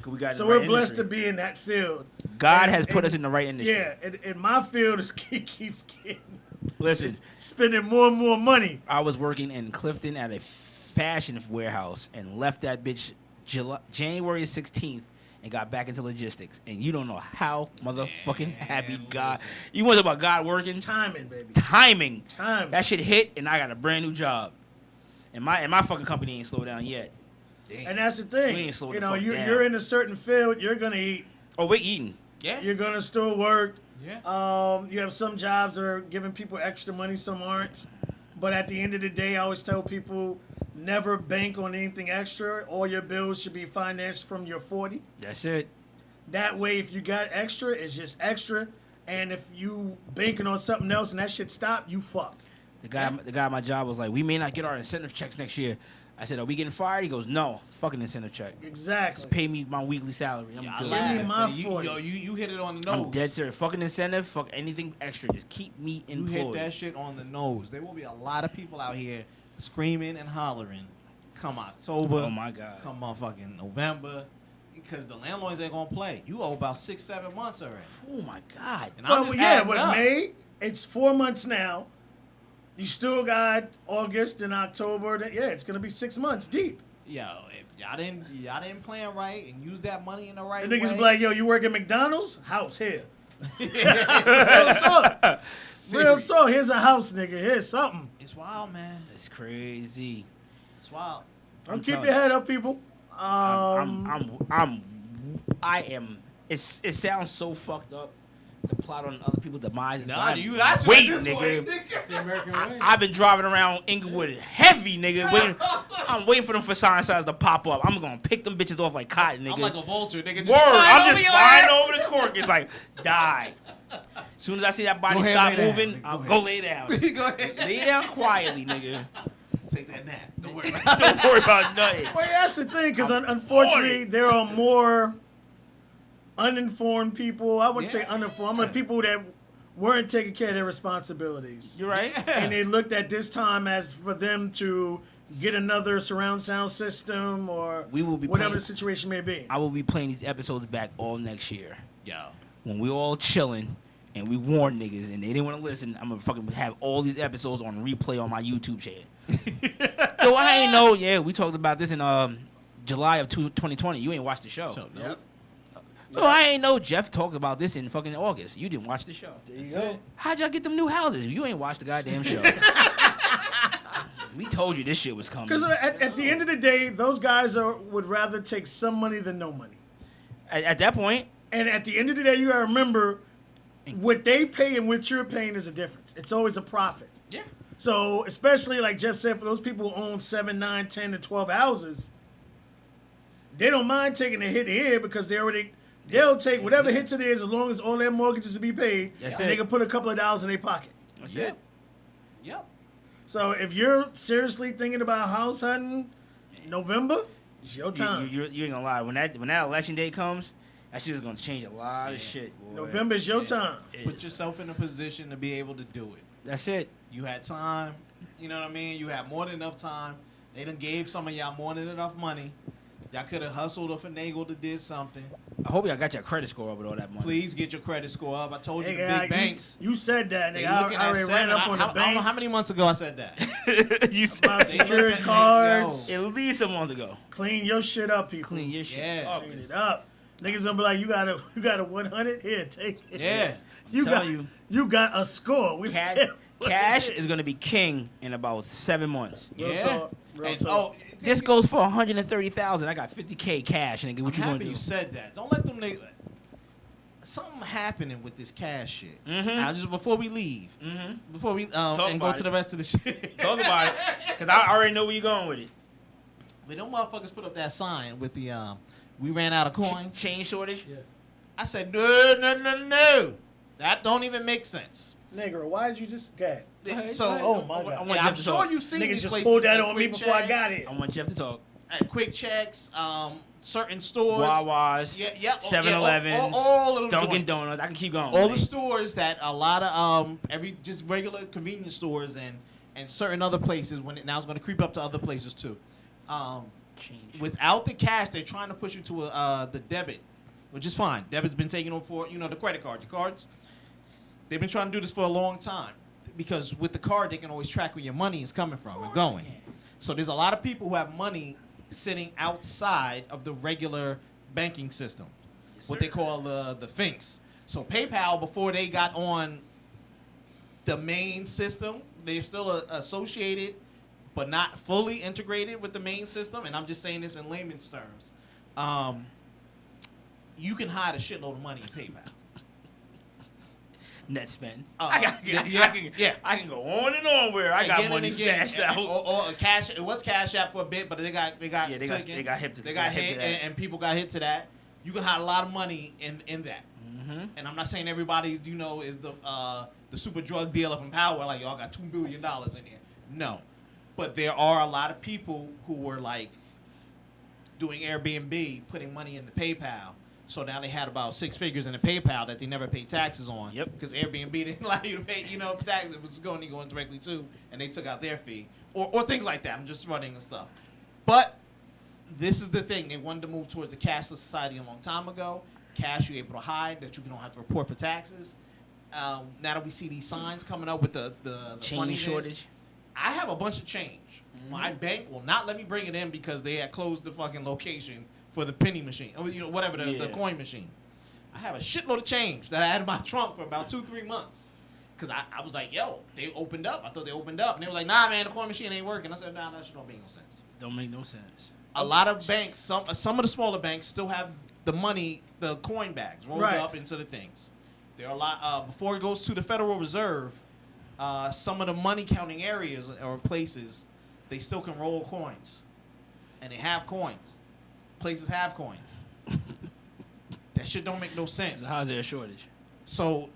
'Cause we got in So the we're right blessed industry. to be in that field. God has put and- us in the right industry. Yeah, and my field is keeps getting Listen, spending more and more money. I was working in Clifton at a fashion warehouse and left that bitch January 16th and got back into logistics. And you don't know how motherfucking happy God. listen. You want to talk about God working? Timing, baby. Timing. Timing. That shit hit and I got a brand new job. And my fucking company ain't slowed down yet. And that's the thing. We ain't slowing You the know, fuck down. you're in a certain field, you're gonna eat, Oh, we're eating. Yeah. you're gonna still work. Yeah. You have some jobs that are giving people extra money, some aren't. But at the end of the day, I always tell people never bank on anything extra. All your bills should be financed from your 40. That's it. That way, if you got extra, it's just extra. And if you banking on something else and that shit stop, you fucked. The guy at my job was like, we may not get our incentive checks next year. I said, are we getting fired? He goes, no, fucking incentive check. Exactly. Just pay me my weekly salary. I'm I good. Give me laugh, my but you, 40. yo, you hit it on the nose. I'm dead serious. Fucking incentive, fuck anything extra. Just keep me You employed. hit that shit on the nose. There will be a lot of people out here screaming and hollering come October. Oh my God. Come motherfucking November. Because the landlords ain't gonna play. You owe about 6-7 months already. Oh my God. And I'm Well, just yeah, adding but up. May, it's 4 months now. You still got August and October. Yeah, it's going to be 6 months deep. Yo, if y'all didn't plan right and use that money in the right The niggas way. be like, yo, you work at McDonald's? House here. Real talk. Real Serious. talk. Here's a house, nigga. Here's something. It's wild, man. It's crazy. It's wild. Don't I'm keep telling your you. head up, people. I am. It sounds so fucked up to plot on other people's demise. Nah, but you I'm got to waiting, this nigga. way. It's the American way. I've been driving around Inglewood heavy, nigga. I'm waiting for them for sign signs to pop up. I'm gonna pick them bitches off like cotton, nigga. I'm like a vulture, nigga. Just Word, I'm just your flying ass. over the cork. It's like, die. As soon as I see that body Go ahead, stop lay down, moving, nigga. I'll Go go lay down. Go ahead. Lay down quietly, nigga. Take that nap. Don't worry about it. Don't worry about nothing. Well, yeah, that's the thing, because unfortunately, there are more uninformed people. I wouldn't say Yeah. uninformed, but people that weren't taking care of their responsibilities. You're right. And they looked at this time as for them to get another surround sound system or We will be whatever playing- the situation may be. I will be playing these episodes back all next year. Yo. When we all chilling and we warn niggas and they didn't want to listen, I'm gonna fucking have all these episodes on replay on my YouTube channel. So I ain't know. Yeah, we talked about this in July of 2020. You ain't watched the show. So, Yep. So I ain't know Jeff talked about this in fucking August. You didn't watch the show. There you That's go. it. How'd y'all get them new houses? You ain't watched the goddamn show. We told you this shit was coming. Because at the end of the day, those guys would rather take some money than no money. At that point, And at the end of the day, you gotta remember what they pay and what you're paying is a difference. It's always a profit. Yeah. So, especially like Jeff said, for those people who own 7, 9, 10, and 12 houses, they don't mind taking a hit here because they'll take whatever hits it is as long as all their mortgages will be paid, That's and it. they can put a couple of dollars in their pocket. that's Yep. it. Yep. So, if you're seriously thinking about house hunting, November, it's your time. You ain't gonna lie. When that election day comes, that shit is gonna change a lot of shit. Boy. November is your Yeah. time. Put yourself in a position to be able to do it. That's it. You had time. You know what I mean? You had more than enough time. They done gave some of y'all more than enough money. Y'all could have hustled or finagled to did something. I hope y'all got your credit score up with all that money. Please get your credit score up. I told you Hey, the guy, big banks. you said that, They nigga. I looking at already 7. ran up on the I don't know bank. how many months ago I said that. You said About They looked security at me, cards. yo. at least a month ago. Clean your shit up, people. Clean your shit Yeah. up. Clean it up. Niggas gonna be like, you got a 100? Here, take it. Yeah. You Tell got you. got a score. We Cash is gonna be king in about 7 months. Real Yeah. talk. Real And, talk. This goes for 130,000. I got 50K cash, nigga. What I'm you gonna happy do? you said that. Don't let them niggas. Something happening with this cash shit. Mhm. Now, just before we leave, before we and go about to it. the rest of the shit. Talk about it, cause I already know where you're going with it. But them motherfuckers put up that sign with the we ran out of coins. Chain shortage. Yeah. I said no. That don't even make sense. Nigga, why did you just get? Ahead, So go ahead. Oh my I God. want yeah, Jeff I'm to sure talk. you've seen Niggas these just places pulled that at on me Quick before I Checks, got here. I want Jeff to talk. At Quick Checks, certain stores, Wawa's, yeah, 7-Elevens, all of them Dunkin' joints. Donuts. I can keep going. All man. the stores that a lot of just regular convenience stores and certain other places when now it's going to creep up to other places too. Chain Without the cash, they're trying to push you to the debit, which is fine. Debit's been taken over for the credit card, your cards. They've been trying to do this for a long time because with the card they can always track where your money is coming from and going. So there's a lot of people who have money sitting outside of the regular banking system, what they call the Finks. So PayPal, before they got on the main system, they're still associated, but not fully integrated with the main system. And I'm just saying this in layman's terms. You can hide a shitload of money in PayPal. net spend. Yeah. I can go on and on where I got Again money and again. stashed out. Or cash. It was Cash App for a bit, but they got Yeah, they got taken. hip to They got hip hit, to that. and people got hit to that. You can hide a lot of money in that. Mm-hmm. And I'm not saying everybody is the super drug dealer from Power. Like y'all got $2 billion in here. No, but there are a lot of people who were like doing Airbnb, putting money in the PayPal. So now they had about 6 figures in the PayPal that they never paid taxes on. Yep. Because Airbnb didn't allow you to pay, taxes. It was going directly to, and they took out their fee. Or things like that. I'm just running and stuff. But this is the thing. They wanted to move towards the cashless society a long time ago. Cash you're able to hide, that you don't have to report for taxes. Now that we see these signs coming up with the Chain funniness, shortage. I have a bunch of change. My bank will not let me bring it in because they had closed the fucking location for the penny machine, or whatever the coin machine. I have a shitload of change that I had in my trunk for about 2-3 months. Cause I was like, yo, they opened up. I thought they opened up, and they were like, nah, man, the coin machine ain't working. I said, nah, that shit don't make no sense. Don't make no sense. A lot of banks, some of the smaller banks still have the money, the coin bags rolled up into the things. There are a lot before it goes to the Federal Reserve. Some of the money counting areas or places, they still can roll coins, and they have coins. Places have coins. That shit don't make no sense. How's there a shortage? So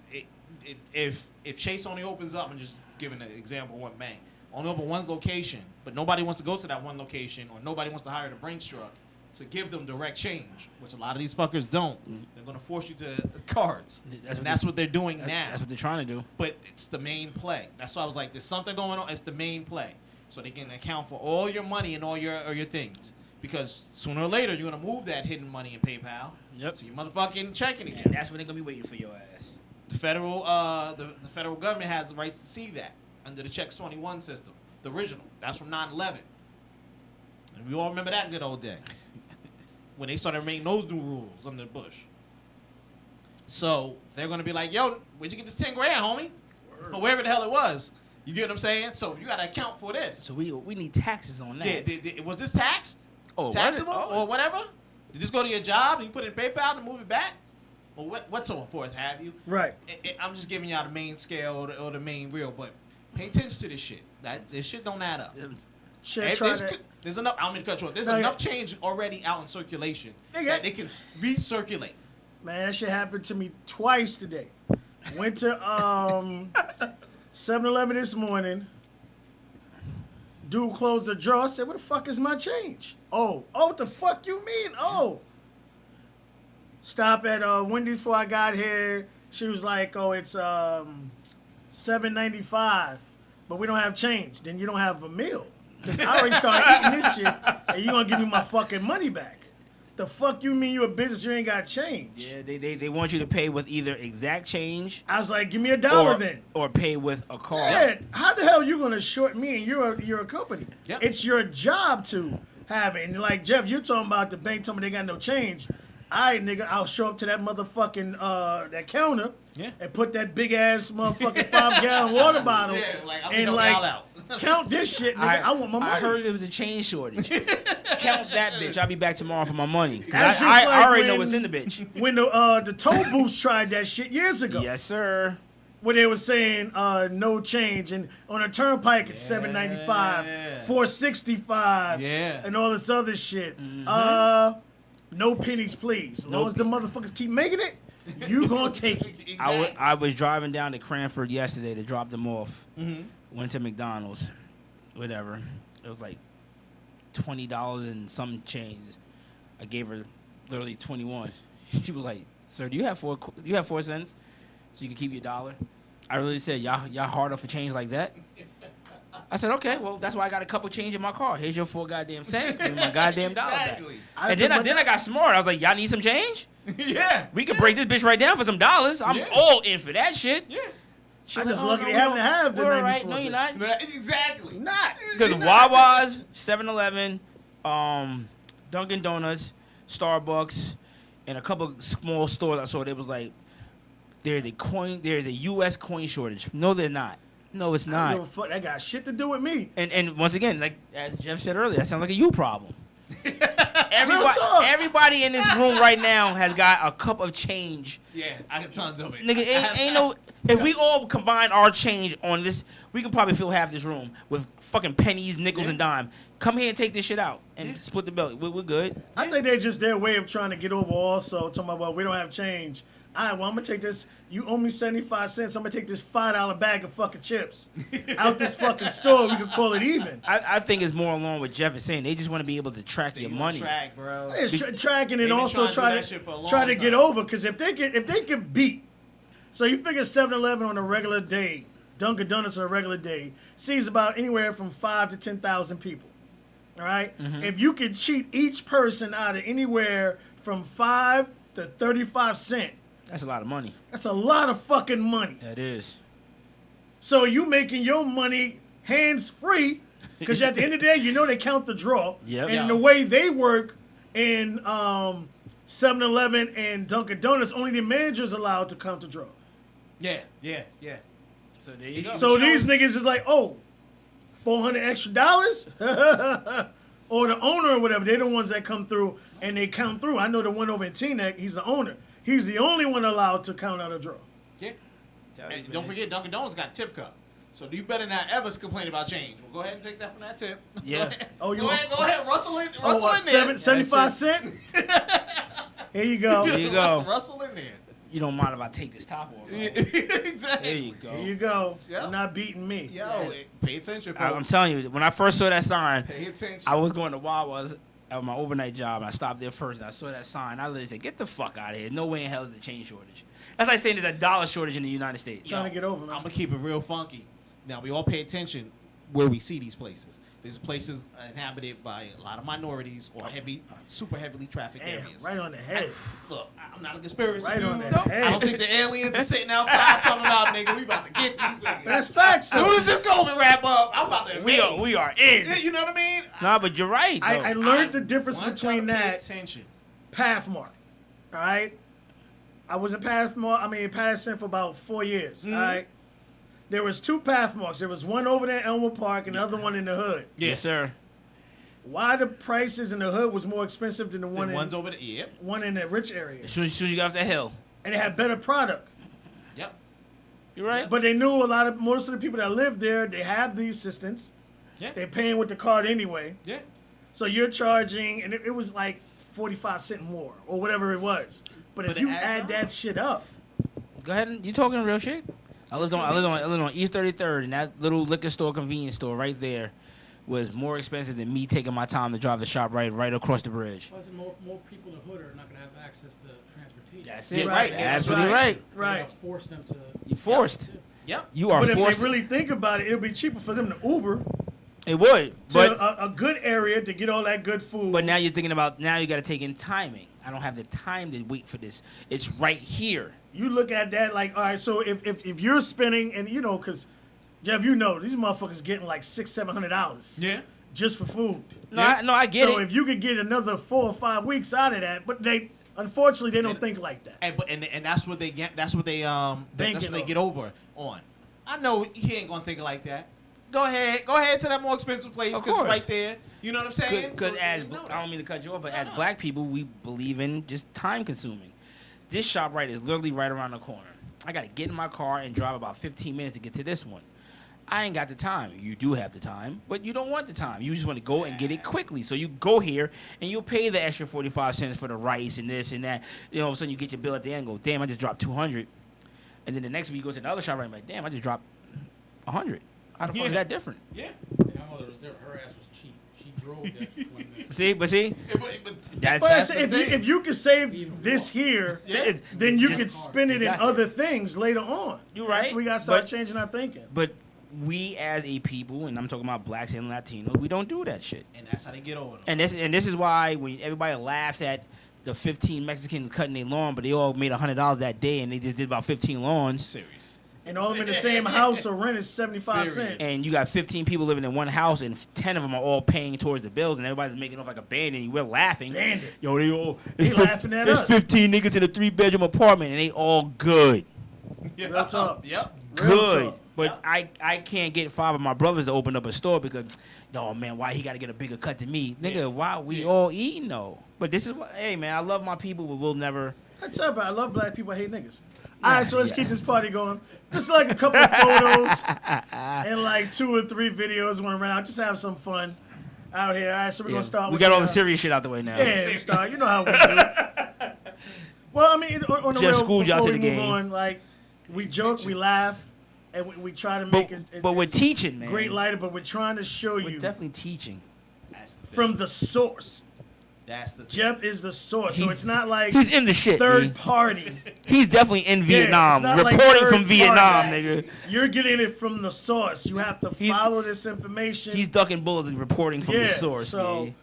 if Chase only opens up, I'm just giving an example of one bank, only open one location, but nobody wants to go to that one location, or nobody wants to hire the Brinks truck to give them direct change, which a lot of these fuckers don't. They're going to force you to cards. That's what they're doing now. That's what they're trying to do. But it's the main play. That's why I was like, there's something going on. It's the main play. So they can account for all your money and all your things. Because sooner or later, you're going to move that hidden money in PayPal. Yep. So your motherfucking checking And again. that's when they're going to be waiting for your ass. The federal the federal government has the right to see that under the Checks 21 system, the original. That's from 9/11, and we all remember that good old day when they started making those new rules under Bush. So they're gonna be like, "Yo, where'd you get this 10 grand, homie?" Or wherever the hell it was. You get what I'm saying? So you gotta account for this. So we need taxes on that. Was this taxed? Oh, was it? Taxable Oh. or whatever? Did this go to your job and you put it in PayPal and move it back? Or what so forth have you? Right. I'm just giving y'all the main scale or the main real, but pay attention to this shit. This shit don't add up. Shit, try to, There's enough. I'm gonna cut you off. There's No, enough change already out in circulation that they can recirculate. man, that shit happened to me twice today. Went to 7-Eleven this morning. Dude closed the drawer. I said, "What the fuck is my change?" Oh, what the fuck you mean? Oh. Stop at Wendy's before I got here. She was like, "Oh, it's $7.95, but we don't have change." Then you don't have a meal. Cause I already started eating this shit, and you gonna give me my fucking money back? The fuck you mean you a business? You ain't got change? Yeah, they want you to pay with either exact change I was like, "Give me $1 then." or pay with a card. Yeah, how the hell you gonna short me and you're a company? Yep. It's your job to have it. And like Jeff, you're talking about the bank telling me they got no change. Nigga, I'll show up to that motherfucking that counter and put that big ass motherfucking 5-gallon water bottle Yeah, like I'm and gonna like bail out. count this shit, nigga. I want my money. I heard it was a change shortage. Count that bitch. I'll be back tomorrow for my money. 'Cause That's I just like already know when- what's in the bitch. When the toll booths tried that shit years ago. Yes, sir. When they were saying no change, and on a turnpike it's $7.95, $4.65, and all this other shit. No pennies, please. As long as the motherfuckers keep making it, you gonna take it. Exactly. I was driving down to Cranford yesterday to drop them off. Went to McDonald's, whatever. It was like $20 and some change. I gave her literally 21. She was like, "Sir, do you have 4 cents so you can keep your $1?" I really said, "Y'all hard off for change like that?" I said, "Okay, well, that's why I got a couple change in my car. Here's your 4 goddamn cents. Give me my goddamn $1 Exactly. back." And then I got smart. I was like, "Y'all need some change? Yeah. We can break this bitch right down for some dollars. I'm all in for that shit." Yeah. She I was just like, lucky "Oh, they no, happen to have the we're all right. 94 No, you're not. Exactly. Not. Because Wawa's, 7-Eleven, Dunkin' Donuts, Starbucks, and a couple small stores I saw, there was like, there's a U.S. coin shortage. No, they're not. No, it's I don't give not. a fuck. That got shit to do with me. And once again, like as Jeff said earlier, that sounds like a you problem. Real talk. Everybody in this room right now has got a cup of change. Yeah, I got tons of it. Nigga, ain't no. If we all combine our change on this, we can probably fill half this room with fucking pennies, nickels, and dime. Come here and take this shit out and split the bill. We're good. I think they're just their way of trying to get over also. Talking about, well, we don't have change. All right, well, I'm going to take this. You owe me 75 cents. I'm going to take this $5 bag of fucking chips out this fucking store. We can call it even. I think it's more along with Jeff is saying. They just want to be able to track your money. Track, bro. It's tracking They've and been also trying to do that shit for a long try to get time. over. Because if they get beat, so you figure 7-Eleven on a regular day, Dunkin' Donuts on a regular day, sees about anywhere from 5 to 10,000 people. All right? If you could cheat each person out of anywhere from 5 to 35 cents, That's a lot of money. that's a lot of fucking money. That is. So you making your money hands free, because at the end of the day, you know they count the draw. Yep. And Yeah. the way they work in 7-Eleven and Dunkin' Donuts, only the manager's allowed to count the draw. Yeah. So there you go. So these niggas is like, oh, $400 extra dollars? Or the owner or whatever, they're the ones that come through and they count through. I know the one over in Teaneck, he's the owner. He's the only one allowed to count out a draw. Yeah. And don't forget, Dunkin' Donuts got tip cup. So you better not ever complain about change. Well, go ahead and take that from that tip. Yeah. Oh, you Go ahead, rustle in Oh, there. 75 cents? Here you go. There you go. Rustle in there. You don't mind if I take this top off? Right? Exactly. There you go. Here you go. Yeah. You're not beating me. Yo, pay attention, I'm folks. telling you, when I first saw that sign, Pay attention. I was going to Wawa's at my overnight job, and I stopped there first, and I saw that sign. I literally said, "Get the fuck out of here! No way in hell is a chain shortage." That's like saying there's a dollar shortage in the United States. Trying to get over, man. I'm gonna keep it real funky. Now we all pay attention where we see these places. There's places inhabited by a lot of minorities or super heavily trafficked Damn, areas. right on the head. Look, I'm not a conspiracy Right dude. on the No. head. I don't think the aliens are sitting outside talking about, nigga, we about to get these niggas. That's facts. As soon as this COVID wrap up, I'm about to We are in. Yeah, you know what I mean? Nah, but you're right. I though. learned the difference Want between y'all to pay that attention. Pathmark. All right? I was in Patterson for about 4 years. All right? There was 2 Pathmarks. There was one over there in Elmwood Park and the other one in the hood. Yes, sir. Why the prices in the hood was more expensive than the The ones over there. Yep. one in the rich area. As soon as you got off the hill. And it had better product. Yep. You're right. But they knew most of the people that live there, they have the assistance. Yeah. They're paying with the card anyway. Yeah. So So you're charging, and it was like 45 cents more or whatever it was. But if But it you adds add up. that shit up, Go ahead. You talking real shit? I lived on East 33rd, and that little liquor store, convenience store right there, was more expensive than me taking my time to drive the shop right across the bridge. Plus, more people in the hood are not going to have access to transportation. That's Yeah, it. right. That's Yeah, that's absolutely right. right. You're right. gonna force them to. You forced. Yep. You are But if forced. they really think about it, it'll be cheaper for them to Uber It would, to but a good area to get all that good food. but now you're thinking about you got to take in timing. I don't have the time to wait for this. It's right here. You look at that like, all right, so if you're spending, and you know, because Jeff, you know, these motherfuckers getting like $600-700 Yeah. just for food. No, I get So it. if you could get another 4 or 5 weeks out of that, but they unfortunately they don't think like that. And that's what they get. That's what they get over on. I know he ain't gonna think like that. Go ahead to that more expensive place Of because it's course. right there. You know what I'm saying? Because So, as you know I don't mean to cut you off, but as no. black people, we believe in just time consuming. This shop right is literally right around the corner. I got to get in my car and drive about 15 minutes to get to this one. I ain't got the time. You do have the time, but you don't want the time. You just want to go and get it quickly. So you go here and you'll pay the extra 45 cents for the rice and this and that. You know, all of a sudden you get your bill at the end and go, damn, I just dropped 200. And then the next week you go to another shop right and like, damn, I just dropped 100. How the fuck is that different? Yeah. My mother was there. Her ass was cheap. She drove that 20 minutes. See, But that's if you could save Even this here, Yeah. then you Just- could spend it in Exactly. other things later on. You That's right, we got to start but- changing our thinking. But we as a people, and I'm talking about blacks and Latinos, we don't do that shit. And that's how they get over them. And this is why when everybody laughs at the 15 Mexicans cutting their lawn, but they all made $100 that day, and they just did about 15 lawns. Serious. And all of them in the same house, so rent is 75 Serious. cents. And you got 15 people living in one house, and 10 of them are all paying towards the bills, and everybody's making off like a bandit. And we're laughing. Bandit. Yo, they all They it's laughing at it's us. 15 niggas in a 3-bedroom apartment, and they all good. Real talk. Yep. Real Good. talk. But I can't get 5 of my brothers to open up a store because, no, man, why he got to get a bigger cut than me? Nigga, why we all eating, though? But this is what, hey, man, I love my people, but we'll never. I tell you, I love black people. I hate niggas. All right, so let's keep this party going. Just like a couple of photos and like 2 or 3 videos went around. Just have some fun out here. All right, so we're gonna start. We with got all the serious shit out the way now. Yeah, we start. You know how we do. Well, I mean, on the Jeff real, schooled y'all before to we the move game. on, like we joke, we laugh, and we try to make it. But we're teaching, man. great lighter, but we're trying to show We're you definitely teaching. That's the from the source. That's the Jeff is the source, so He's- it's not like He's in the shit, third man. party. He's definitely in Vietnam, it's not like reporting third from Vietnam, party. nigga. You're getting it from the source. You have to He's- follow this information. He's ducking bullets and reporting from yeah, the source, so man.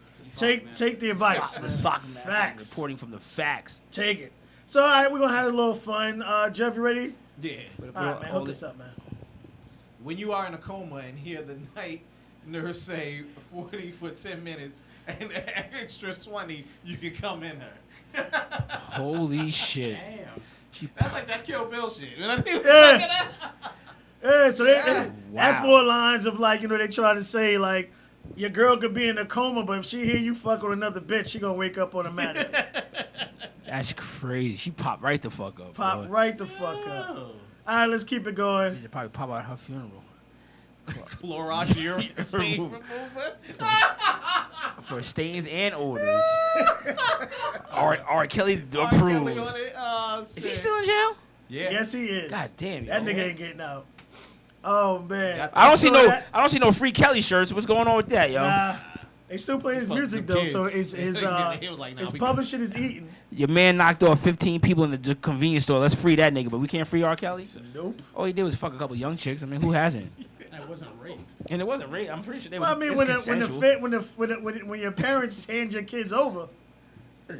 take the advice. The man. sock man, Facts. reporting from the facts. Take it. So, all right, we're gonna have a little fun. Jeff, you ready? yeah. All right, man, hook this up, man. when you are in a coma and hear the night nurse say 40 for 10 minutes and an extra 20, you can come in her. Holy shit. Damn. That's like that Kill Bill shit. Yeah. Yeah, so Yeah. that's Wow. more lines of like, you know, they try to say like, your girl could be in a coma, but if she hear you fuck with another bitch, she gonna wake up automatically. That's crazy. She popped right the fuck up. Pop boy. right the fuck up. All right, let's keep it going. She'd probably pop out at her funeral. Clorox stain remover. For stains and odors. R. Kelly R. Kelly on approves. it. Oh, Is he shit. still in jail? Yeah. Yes, he is. God damn it. That nigga ain't getting out. Oh man. Got I don't see So no that- I don't see no free Kelly shirts. What's going on with that, yo? Nah, they still playing his Fuck music them though, so kids. his He was like, nah, his we publishing is eating. Your man knocked off 15 people in the convenience store. Let's free that nigga, but we can't free R. Kelly? Nope. All he did was fuck a couple young chicks. I mean, who hasn't? That wasn't rape. And it wasn't rape. I'm pretty sure they Well, I was mean, it's consensual. when your parents hand your kids over,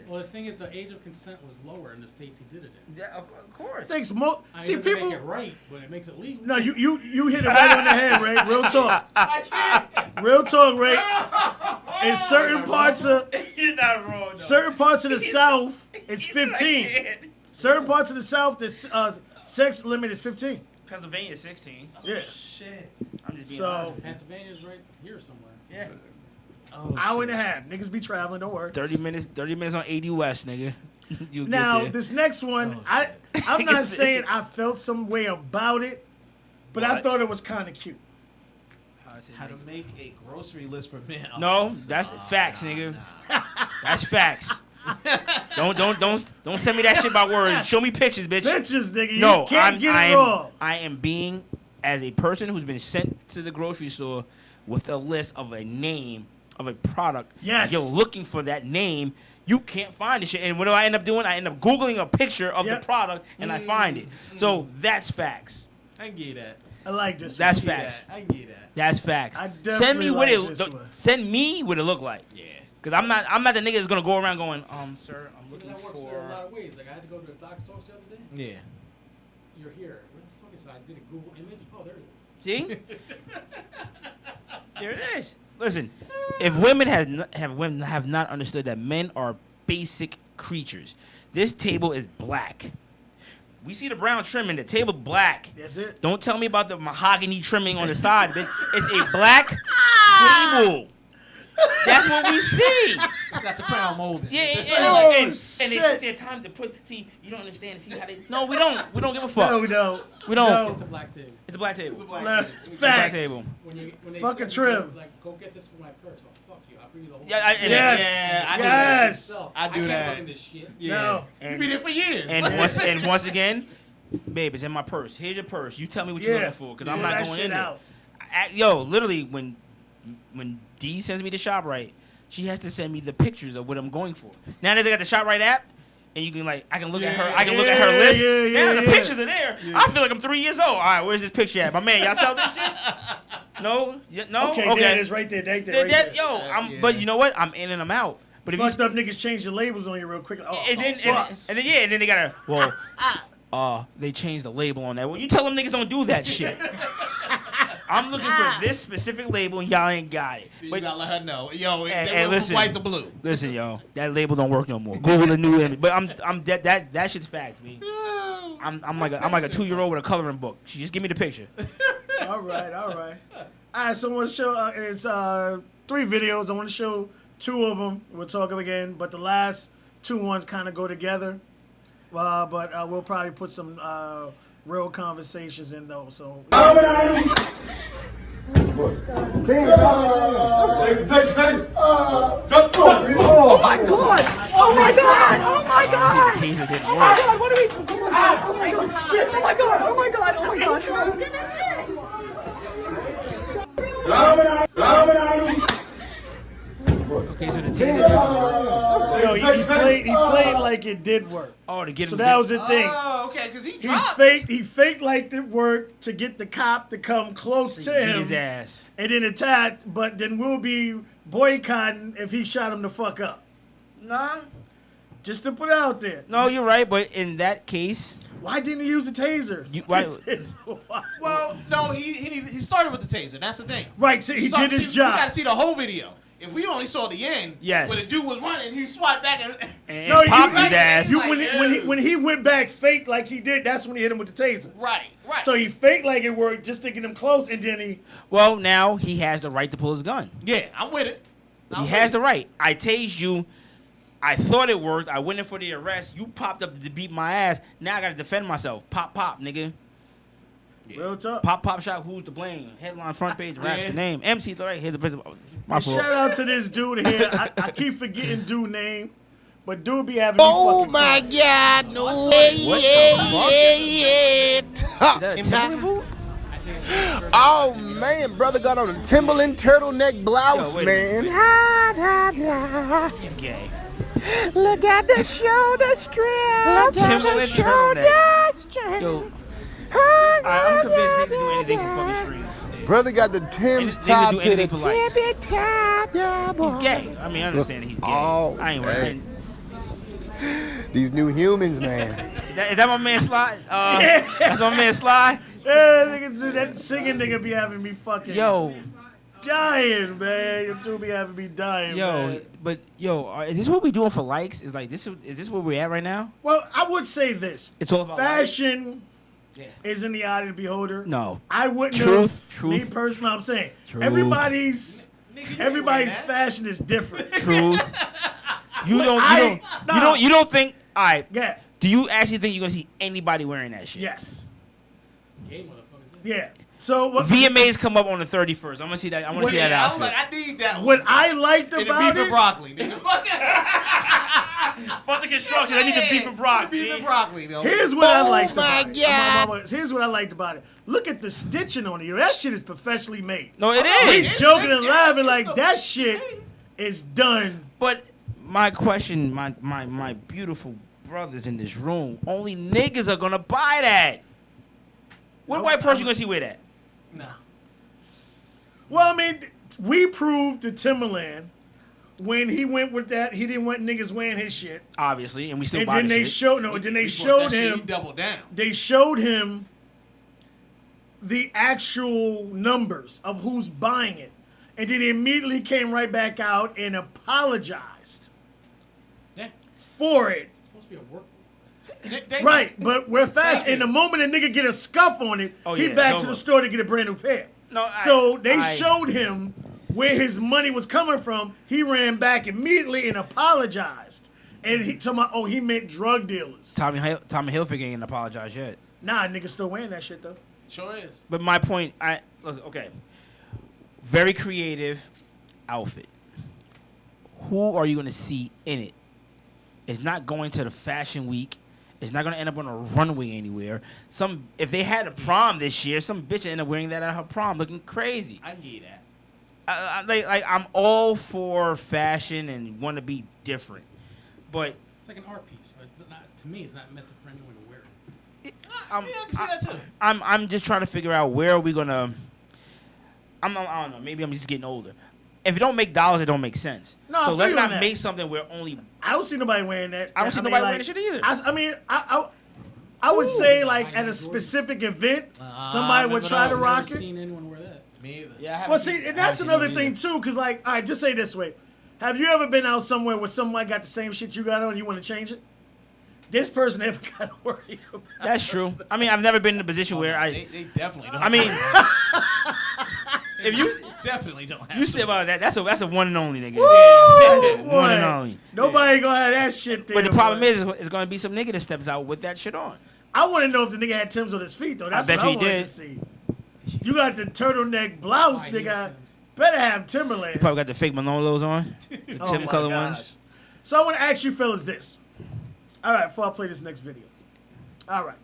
Well, the thing is, the age of consent was lower in the states he did it in. Yeah, of course. thanks. I mean, See, it doesn't people. make it right, but it makes it legal. No, you hit it right on the head, Ray. Real talk. Real talk, Ray. In certain parts of You're not wrong, though. certain parts of the South, it's 15. Certain parts of the South, the sex limit is 15. Pennsylvania is 16. Yeah. Shit. I'm just being So honest. Pennsylvania's right here somewhere. Yeah. Oh, hour shit. and a half. Niggas be traveling. Don't worry. 30 minutes on 80 West, nigga. You'll Now get there. this next one, I'm not saying I felt some way about it, but I What? thought it was kind of cute. How to make a grocery list for men. Oh, No, that's facts, nigga. That's facts. Don't send me that shit by word. Show me pictures, bitch. Bitches, nigga, you No, can't get it wrong. I am being as a person who's been sent to the grocery store with a list of a name of a product. Yes. You're looking for that name. You can't find the shit. And what do I end up doing? I end up Googling a picture of Yep. the product and I find it. So that's facts. I can get that. I like this. That's one. facts. I can get that. That's facts. I Send me definitely what like it this one. send me what it look like. Yeah. Cause I'm not the nigga that's gonna go around going, sir, I'm Because looking that works in a for lot of ways. Like, I had to go to the doctor's office the other day. Yeah. You're here. Where the fuck is that? I did a Google image. Oh, there it is. See? There it is. Listen, if women have not understood that men are basic creatures, this table is black. We see the brown trimming, the table black. That's it. Don't tell me about the mahogany trimming on the side, bitch. It's a black table. That's what we see. It's got the crown molded. Yeah, Oh, and they shit. took their time to put. See, you don't understand. See how they? No, we don't. We don't give a fuck. No, we don't. We don't. No. Get the black table. It's a black table. It's a black Nah, man. Black facts. table. When they Fucking said, trim. Like, go get this for my purse. Oh, fuck you. I'll bring you the whole Yeah, thing. Yes. Yeah, I do that. yes. So, I do can't that. look in this shit. Yeah. No. You been there for years. And once again, babe, it's in my purse. Here's your purse. You tell me what you're Yeah. looking for, because I'm Pull not that going shit in there. out. Yo, literally, when Dee sends me to ShopRite, she has to send me the pictures of what I'm going for. Now that they got the ShopRite app, and you can I can look at her. I can look at her Yeah, list. yeah, Now the yeah. pictures are there. I feel like I'm 3 years old. All right, where's this picture at? My man, y'all sell this shit? No, no. Okay, there it is right there. Right there. That- Right that- there. yo, Yeah. but you know what? I'm in and I'm out. But if Fucked you up niggas change the labels on you real quick. Oh, and then, fuck. and then yeah, and then they gotta they changed the label on that. Well, you tell them niggas don't do that shit. I'm looking for this specific label, and y'all ain't got it. You But gotta let her know. Yo, And they went listen. from white to blue. listen, yo, that label don't work no more. Google the new image. But I'm that shit's facts, me. I'm like a 2-year-old with a coloring book. She just give me the picture. All right. All right, so I want to show it's 3 videos. I want to show 2 of them. We'll talk them again, but the last 2 ones kind of go together. But we'll probably put some real conversations in those. So Oh my god! Oh my god! Oh my god! See, the taser didn't Oh work. my god! What are we? Oh my god! Shit! Oh my god! Oh my god! Oh my god! Okay, so the taser didn't work. yo, he played like it did work. Oh, to get So him. that was the thing. Oh, okay, because he He dropped. faked like it worked to get the cop to come close to beat his him ass. and then attack. But then we'll be boycotting if he shot him the fuck up. Nah. Just to put it out there. No, you're right. But in that case, Why didn't he use a taser? Why- Why? Well, no, he started with the taser. That's the thing. Right, so he did his job. You gotta see the whole video. If we only saw the end, Yes. when the dude was running, he swat back and And No, popped you- his ass. You, Like, when he went back fake like he did, that's when he hit him with the taser. right. So he faked like it worked just to get him close, and then he. Well, now he has the right to pull his gun. Yeah, I'm with it. He has the right. I tased you. I thought it worked. I went in for the arrest. You popped up to beat my ass. Now I gotta defend myself. Pop, pop, nigga. Real tough. Pop, pop shot. Who's to blame? Headline, front page, raps Yeah. the name. MC right here. The my And fault. shout out to this dude here. I keep forgetting dude name, but dude be having. Oh me my fucking God! No What way! the fuck? Is that a Timberland boot? I think it's a Oh man, brother got on a Timberland turtleneck blouse, Yo, wait a man. minute. Ha, da, da. He's gay. Look at the shoulder strap. Timberland turtleneck. Yo, I'm convinced niggas do anything for fucking streams. Brother got the Tim's Niggas top do to the anything for likes. tippy top. Yeah, He's boy. gay. I mean, I understand that he's gay. Oh, I ain't hey. worried. These new humans, man. Is that my man Sly? That's my man Sly. Yeah, nigga, dude, that singing nigga be having me fucking. Yo, dying, man. You do be having me dying, yo, man. but yo, is this what we doing for likes? Is like this? Is this where we're at right now? Well, I would say this. It's all about Fashion Yeah. is in the eye of the beholder. No. I wouldn't Truth, have. truth. Me personally, I'm saying Truth. everybody's Nigga, you ain't everybody's wearing that. fashion is different. Truth. You Nah. don't think. All right. Yeah. Do you actually think you're gonna see anybody wearing that shit? Yes. gay motherfuckers. Yeah. So what? VMAs come up on the 31st. I'm gonna see that. I want to see that I was outfit. like, I need that one. What I liked And the about beef and it. broccoli, nigga. Fuck the construction. I need the beef and broccoli. Beef and broccoli, though. Here's what I liked my about it. God. Here's what I liked about it. Look at the stitching on it. That shit is professionally made. No, it He's is. joking and laughing it's like the- that shit is done. But my question, my beautiful brothers in this room, only niggas are gonna buy that. What Nope, white person I'm- you gonna see wear that? Nah. Well, I mean, we proved to Timberland when he went with that, he didn't want niggas wearing his shit. Obviously, and we still And buy then the they shit. showed no, then they He bought showed that shit, He him doubled down. they showed him the actual numbers of who's buying it. And then he immediately came right back out and apologized Yeah. for it. It's supposed to be a work. They- Right, but we're fast. Thank And the you. moment a nigga get a scuff on it, Oh, he yeah, back it's to the over. store to get a brand new pair. No, So they I- showed him where his money was coming from. He ran back immediately and apologized. And he told me, oh, he meant drug dealers. Tommy Hilfiger ain't apologized yet. Nah, niggas still wearing that shit though. Sure is. But my point, look, okay. Very creative outfit. Who are you gonna see in it? It's not going to the fashion week. It's not gonna end up on a runway anywhere. If they had a prom this year, some bitch would end up wearing that at her prom, looking crazy. I need that. I'm all for fashion and want to be different, but It's like an art piece, but it's not, to me, it's not meant for anyone to wear it. I'm, Yeah, I can see that too. I'm just trying to figure out where are we gonna. I don't know. Maybe I'm just getting older. If it don't make dollars, it don't make sense. No, I So feel let's you on not that. make something where only. I don't see nobody wearing that. I don't see nobody wearing that shit either. I mean, I would say like at a specific event, somebody would never try know. to I've rock I've it. seen anyone wear that. Me either. Yeah. Well, see, and that's another thing too, because like, all right, just say it this way: have you ever been out somewhere where somebody got the same shit you got on, and you want to change it? This person never got to worry about. That's true. I mean, I've never been in a position where They definitely don't. I mean, if you definitely don't have you say about that, that's a one and only nigga. Woo, One and boy. only. Nobody gonna have that shit there. But the problem boy. is, it's gonna be some nigga that steps out with that shit on. I want to know if the nigga had Tim's on his feet though. That's bet what I you he wanted did. to see. You got the turtleneck blouse, I need nigga. Tim's. Better have Timberland. He probably got the fake Manolos on, the Oh Tim my color gosh. ones. So I want to ask you fellas this. All right, before I play this next video. All right.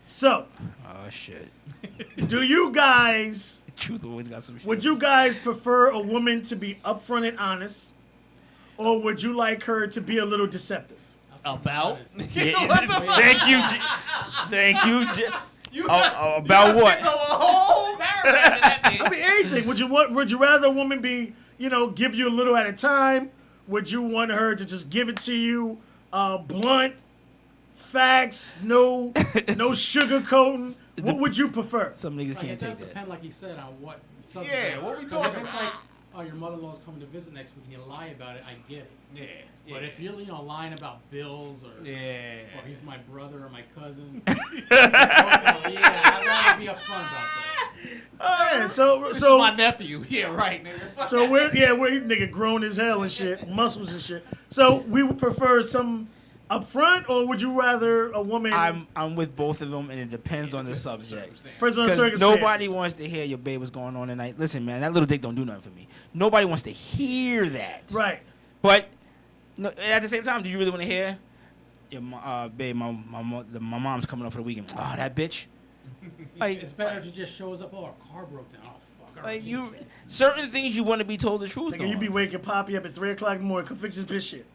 So, Oh shit. do you guys, Truth always got some shit. would you guys prefer a woman to be upfront and honest? Or would you like her to be a little deceptive? about. Yeah, What the fuck? thank you, thank you. You Oh, got- oh, you about gotta what? stick to a whole paragraph in that bitch. I mean, anything. Would you rather a woman be, give you a little at a time? Would you want her to just give it to you, blunt, facts, no sugarcoating. What would you prefer? Some niggas Like, can't it does take that. depend, like you said, on what subject. Yeah, what we 'Cause talking if it's about? like, oh, your mother-in-law's coming to visit next week and you lie about it, I get it. Yeah. But if you're, lying about bills or Yeah. or he's my brother or my cousin, I'd rather be upfront about that. Yeah, so This is my nephew. Yeah, right, nigga. So we're nigga grown as hell and shit, muscles and shit. So we would prefer some upfront, or would you rather a woman? I'm with both of them, and it depends on the subject. Depends on the Because circumstances. nobody wants to hear your babe was going on tonight. Listen, man, that little dick don't do nothing for me. Nobody wants to hear that. Right. But no, at the same time, do you really want to hear? Yeah, babe, my mom's coming up for the weekend. Oh, that bitch. Like, It's better if she just shows up. Oh, our car broke down. Oh, fuck. like you, certain things you want to be told the truth Nigga, on. you be waking Poppy up at 3:00 in the morning, come fix his bitch shit.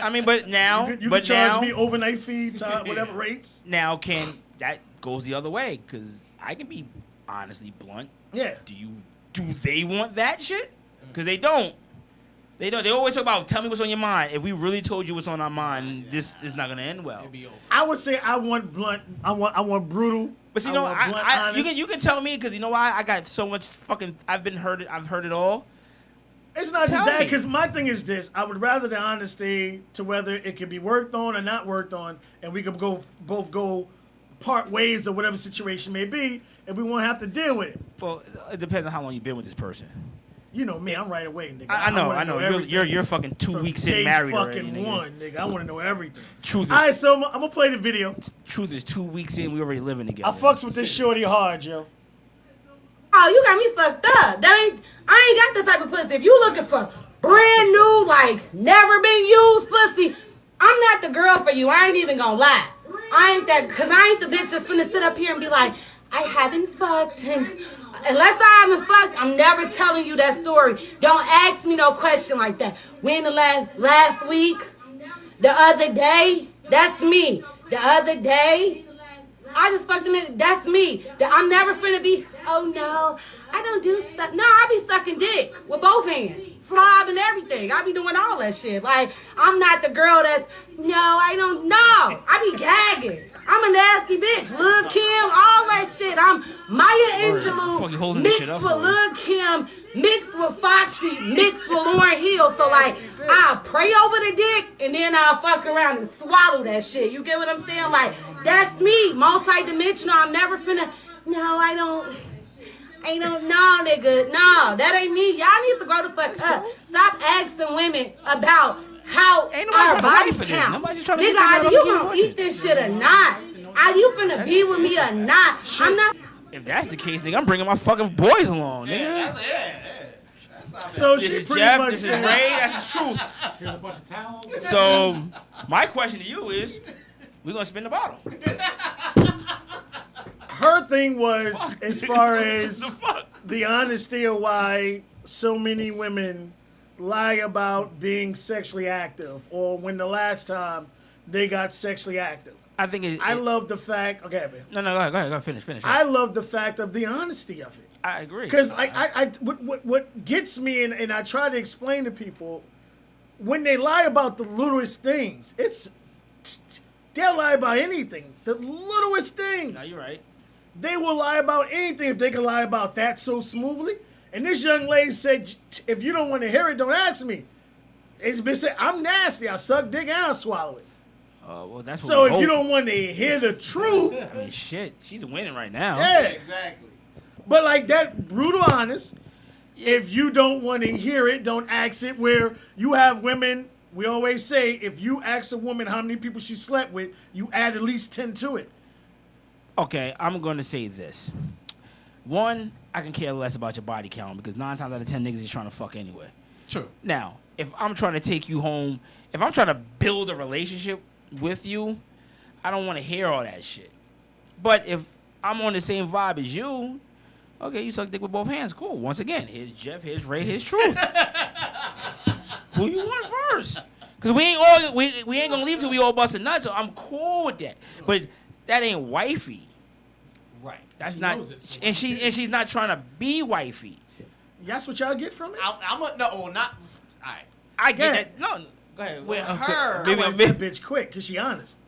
I mean, but now, You but can charge now, me overnight fee, whatever rates. now that goes the other way? Because I can be honestly blunt. Yeah. Do they want that shit? Because they don't. They don't. They always talk about, tell me what's on your mind. If we really told you what's on our mind, this is not gonna end well. It'd be over. I would say I want blunt. I want brutal. But see, I you know, want blunt, honest. you can tell me, because you know why? I got so much fucking. I've heard it all. It's not Tell just that, me. because my thing is this. I would rather the honesty to whether it can be worked on or not worked on, and we could both go part ways or whatever situation may be, and we won't have to deal with it. Well, it depends on how long you've been with this person. You know me, I'm right away, nigga. I wanna know. everything. You're fucking 2 From weeks in day married fucking already, nigga. one, nigga. I want to know everything. Truth is, All right, so I'm gonna play the video. truth is, 2 weeks in, we already living together. I fucks with this shorty hard, yo. Oh, you got me fucked up. I ain't got the type of pussy. If you looking for brand new, like never been used pussy, I'm not the girl for you. I ain't even gonna lie. I ain't that, cause I ain't the bitch that's finna sit up here and be like, I haven't fucked, and unless I haven't fucked, I'm never telling you that story. Don't ask me no question like that. When the last week, the other day, that's me. The other day, I just fucked him in. That's me. I'm never finna be, oh no, I don't do stuff. No, I be sucking dick with both hands. Slob and everything. I be doing all that shit. Like, I'm not the girl that's, no, I don't, no. I be gagging. I'm a nasty bitch. Lil' Kim, all that shit. I'm Maya Fuck, you holding Angelou this mixed shit with up for me. Lil' Kim, mixed with Foxy, mixed with Lauryn Hill. So, like, I'll pray over the dick, and then I'll fuck around and swallow that shit. You get what I'm saying? Like, that's me. Multi-dimensional. I'm never finna, no, I don't know, nigga. No, that ain't me. Y'all need to grow the fuck up. Stop asking women about how Ain't nobody our trying to body wife for this. count. Nobody's trying to Nigga, get that either girl you to keep gonna watching. eat this shit or not. Are you finna be with me or not? I'm not. If that's the case, nigga, I'm bringing my fucking boys along, nigga. That's not bad. So This she is pretty Jeff, much this is said, Ray, that's the truth. Here's a bunch of towels. So, my question to you is, we're gonna spin the bottle. her thing was as far as The fuck? the honesty of why so many women lie about being sexually active or when the last time they got sexually active. I think I love the fact. Okay, man. No, go ahead, finish. I love the fact of the honesty of it. I agree. Because what gets me, and I try to explain to people, when they lie about the littlest things, they'll lie about anything. The littlest things. No, you're right. They will lie about anything if they can lie about that so smoothly. And this young lady said, if you don't want to hear it, don't ask me. It's been said, I'm nasty. I suck dick and I swallow it. Well, that's what So we if you hope. don't want to hear the truth, I mean, shit, she's winning right now. yeah. Exactly. But like that brutal honest, if you don't want to hear it, don't ask it. Where you have women, we always say, if you ask a woman how many people she slept with, you add at least 10 to it. Okay, I'm going to say this. One, I can care less about your body count because 9 times out of 10 niggas is trying to fuck anyway. True. Now, if I'm trying to take you home, if I'm trying to build a relationship with you, I don't want to hear all that shit. But if I'm on the same vibe as you, okay, you suck dick with both hands, cool. Once again, here's Jeff, here's Ray, here's Truth. Who you want first? Because we ain't gonna leave till we all busting nuts, so I'm cool with that. But that ain't wifey. Right. That's She not, knows it, so and she's not trying to be wifey. That's what y'all get from it? I'm a, no, not. All right. I get Yeah. that. No, Go ahead. with I'm her. I Maybe wife I'm that bitch quick because she honest.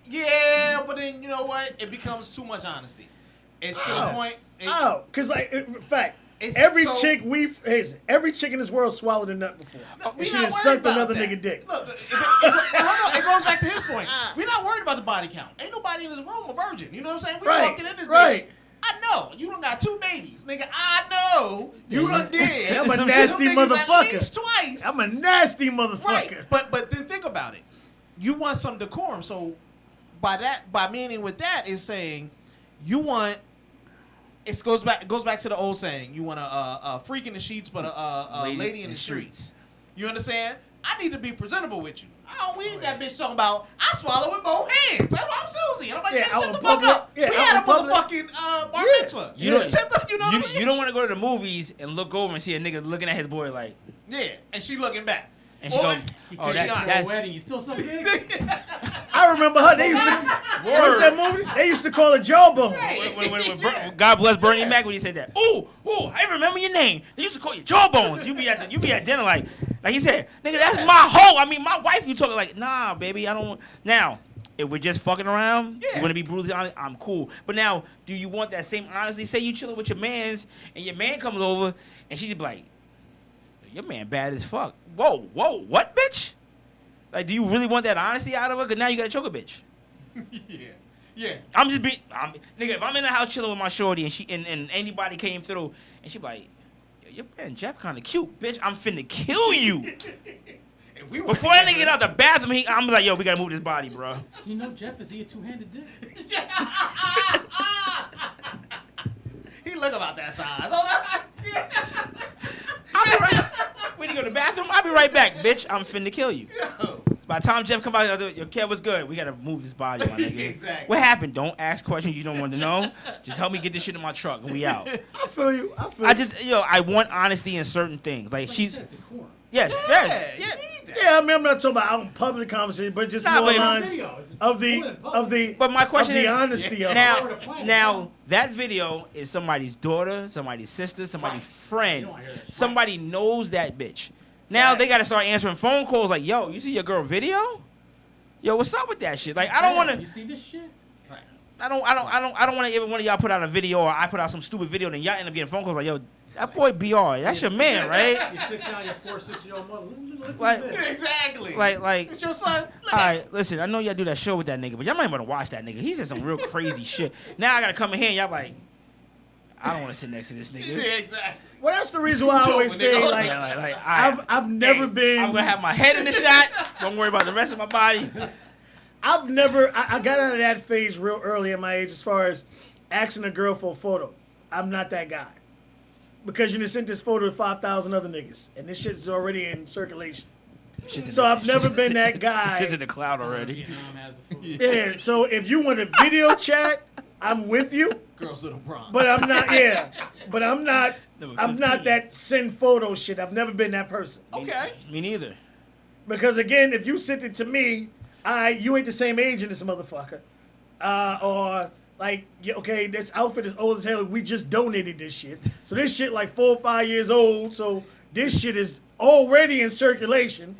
Yeah, but then you know what? It becomes too much honesty. It's to the point. Because like, in fact, It's every so- chick every chick in this world swallowed a nut before. No, we and she not done worried sucked about another that. nigga dick. Look, hold on. It goes back to his point. We're not worried about the body count. Ain't nobody in this room a virgin. You know what I'm saying? We Right, walking in this right. bitch. I know you done got 2 babies, nigga. I know you done did. I'm a some nasty niggas motherfucker. At least twice. I'm a nasty motherfucker. Right, but then think about it. You want some decorum. So by meaning with that is saying you want. It goes back to the old saying. You want a freak in the sheets, but a lady in the streets. You understand? I need to be presentable with you. I don't need that bitch talking about I swallow with both hands. That's why I'm Susie. And I'm like, Yeah, bitch, out shut the in fuck public. up. Yeah, We out had a in public. motherfucking bar mitzvah. You don't- Shut the, you know what I mean? You don't want to go to the movies and look over and see a nigga looking at his boy like, Yeah, and she looking back. and she Or- go, You oh, take that, her to a that's wedding. You still so big. I remember her. They used to. What's that movie? They used to call her Jawbone. when God bless Bernie Mac when he said that. Ooh, I remember your name. They used to call you Jawbones. You be at dinner like he said, nigga, that's my hoe. I mean, my wife. You talking like, nah, baby, I don't. Now, if we're just fucking around, Yeah. you want to be brutally honest. I'm cool. But now, do you want that same honesty? Say you chilling with your mans and your man comes over and she's like, your man bad as fuck. Whoa, what, bitch? Like, do you really want that honesty out of her? Cause now you gotta choke a bitch. Yeah. I'm just being, nigga. If I'm in the house chilling with my shorty and she and anybody came through and she be like, yo, your man Jeff kind of cute, bitch. I'm finna kill you. And we Before that nigga get out the bathroom, I'm like, yo, we gotta move this body, bro. Do you know Jeff? Is he a two-handed dick? He look about that size. Oh, I'll be right. When you go to the bathroom, I'll be right back, bitch. I'm finna kill you. By the time Jeff come out, your Kev was good. We gotta move this body, my nigga. Exactly. What happened? Don't ask questions you don't want to know. Just help me get this shit in my truck and we out. I feel you. I want honesty in certain things. Like she's, That's the core. yes, yeah, yes, you yeah. need that. Yeah, I mean, I'm not talking about out in public conversation, but just Nah, more but- lines Video. It's of full in public. But my question of the is, honesty of it. now that video is somebody's daughter, somebody's sister, somebody's friend. You don't wanna hear that. Somebody knows that bitch. Now they gotta start answering phone calls like, yo, you see your girl video? Yo, what's up with that shit? Like, I don't You wanna, see this shit? I don't wanna even one of y'all put out a video or I put out some stupid video and then y'all end up getting phone calls like, yo, that boy BR, that's your man, right? You sit down, your poor 6-year-old mother. Listen Like- to this. Exactly. Like, It's your son. Look all at right, listen, I know y'all do that show with that nigga, but y'all might want to watch that nigga. He said some real crazy shit. Now I gotta come in here and y'all like, I don't want to sit next to this nigga. Yeah, exactly. Well, that's the reason why I always Joking, nigga. say, like, Yeah, like, I've never been. I'm gonna have my head in the shot. Don't worry about the rest of my body. I've never. I got out of that phase real early in my age as far as asking a girl for a photo. I'm not that guy. Because you done sent this photo to 5,000 other niggas, and this shit's already in circulation. So I've never been that guy. Shit's in the cloud already. Vietnam has the food. Yeah. So if you want a video chat, I'm with you. Girls of the Bronx. But I'm not. Yeah. But I'm not. Number I'm not 15. that send photo shit. I've never been that person. Okay. Me neither. Because again, if you sent it to me, you ain't the same age in this motherfucker. Or like, okay, this outfit is old as hell. We just donated this shit. So this shit like 4 or 5 years old. So this shit is already in circulation.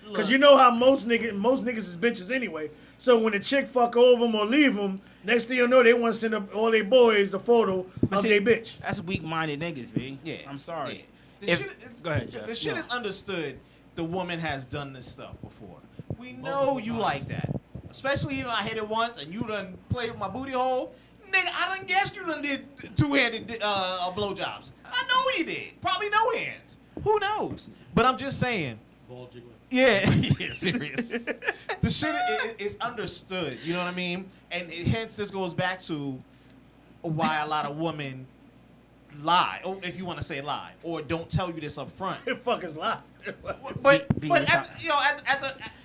Because you know how most niggas is bitches anyway. So when a chick fuck over them or leave them, next thing you know, they want to send up all their boys the photo of see, their bitch. That's weak-minded niggas, B. Yeah. I'm sorry. Yeah. Go ahead, Jeff. The shit is understood. The woman has done this stuff before. We know you like that. Especially if I hit it once and you done played with my booty hole. Nigga, I done guessed you done did two-handed blowjobs. I know you did. Probably no hands. Who knows? But I'm just saying. Ball jiggler. Yeah, yeah, serious. The shit is understood, you know what I mean? And hence this goes back to why a lot of women lie, or if you want to say lie, or don't tell you this up front. Fuck is lie. But Be at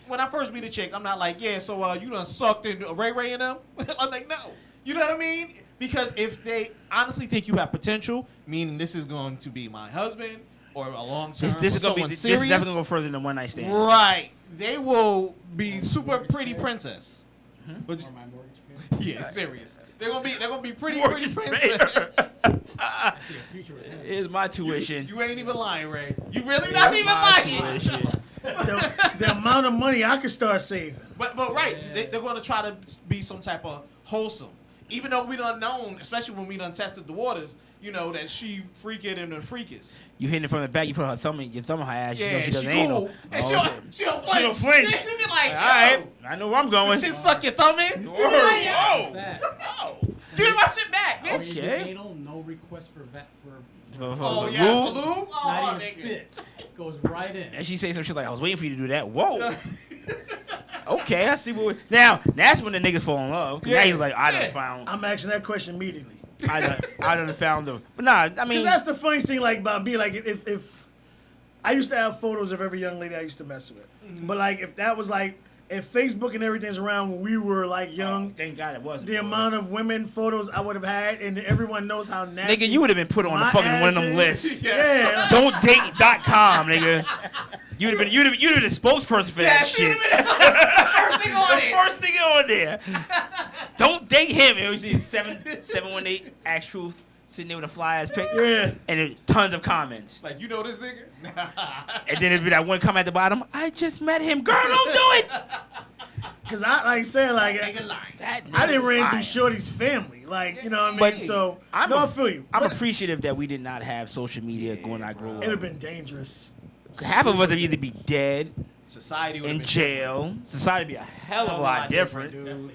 when I first meet a chick, I'm not like, yeah, so you done sucked in Ray Ray and them? I'm like, no. You know what I mean? Because if they honestly think you have potential, meaning this is going to be my husband or a long term, This is gonna be. someone This serious, is definitely gonna go further than one night stand. right? They will be super pretty princess. But Or just, my mortgage payment. yeah, serious. They're gonna be pretty Mortgage princess. I see a future with him. Here's my tuition. You ain't even lying, Ray. You really not even lying. Tuition. the amount of money I could start saving. But right, they're going to try to be some type of wholesome. Even though we done known, especially when we done tested the waters, you know, that she freaking and the freakest. You hitting it from the back, you put your thumb in her ass, you know Yeah, she she doesn't anal. cool. And Oh, she don't she don't flinch. flinch. She be like, All right, yo, I know where I'm going. this shit suck your thumb in? Word. You be like, yo, Whoa. That. give me my shit back, When bitch. you Okay. get anal, no request for Oh, the yeah, rule. blue? Oh, not even nigga. spit. Goes right in. And she say some shit like, I was waiting for you to do that. Whoa. Okay, I see what we... Now, that's when the niggas fall in love. 'Cause now he's like, I done found... I'm asking that question immediately. I done found the... But nah, I Because mean... that's the funniest thing, like, about me. Like, if I used to have photos of every young lady I used to mess with. But, like, if that was, like, if Facebook and everything's around when we were, like, young, Thank God it wasn't. the bro. amount of women photos I would have had, and everyone knows how nasty. Nigga, you would have been put on the my fucking one of ass them is. lists. Yeah. Don'tDate.com, nigga. You'd have been the spokesperson for that shit. First thing on it. First thing on there. Don't date him. You see 718 Ask Truth sitting there with a fly ass pic. Yeah. And then tons of comments. Like, you know this nigga? And then it'd be that one comment at the bottom. I just met him. Girl, don't do it. Because I, like, saying, like, Nigga lying. That I didn't nigga ran lying. through Shorty's family. Like, you know what I mean? But So, I feel you. I'm But appreciative that we did not have social media when I grew it would have up. been dangerous. Half of us would either be dead, Society would have in been jail. Society would be a hell of a lot different. dude. Definitely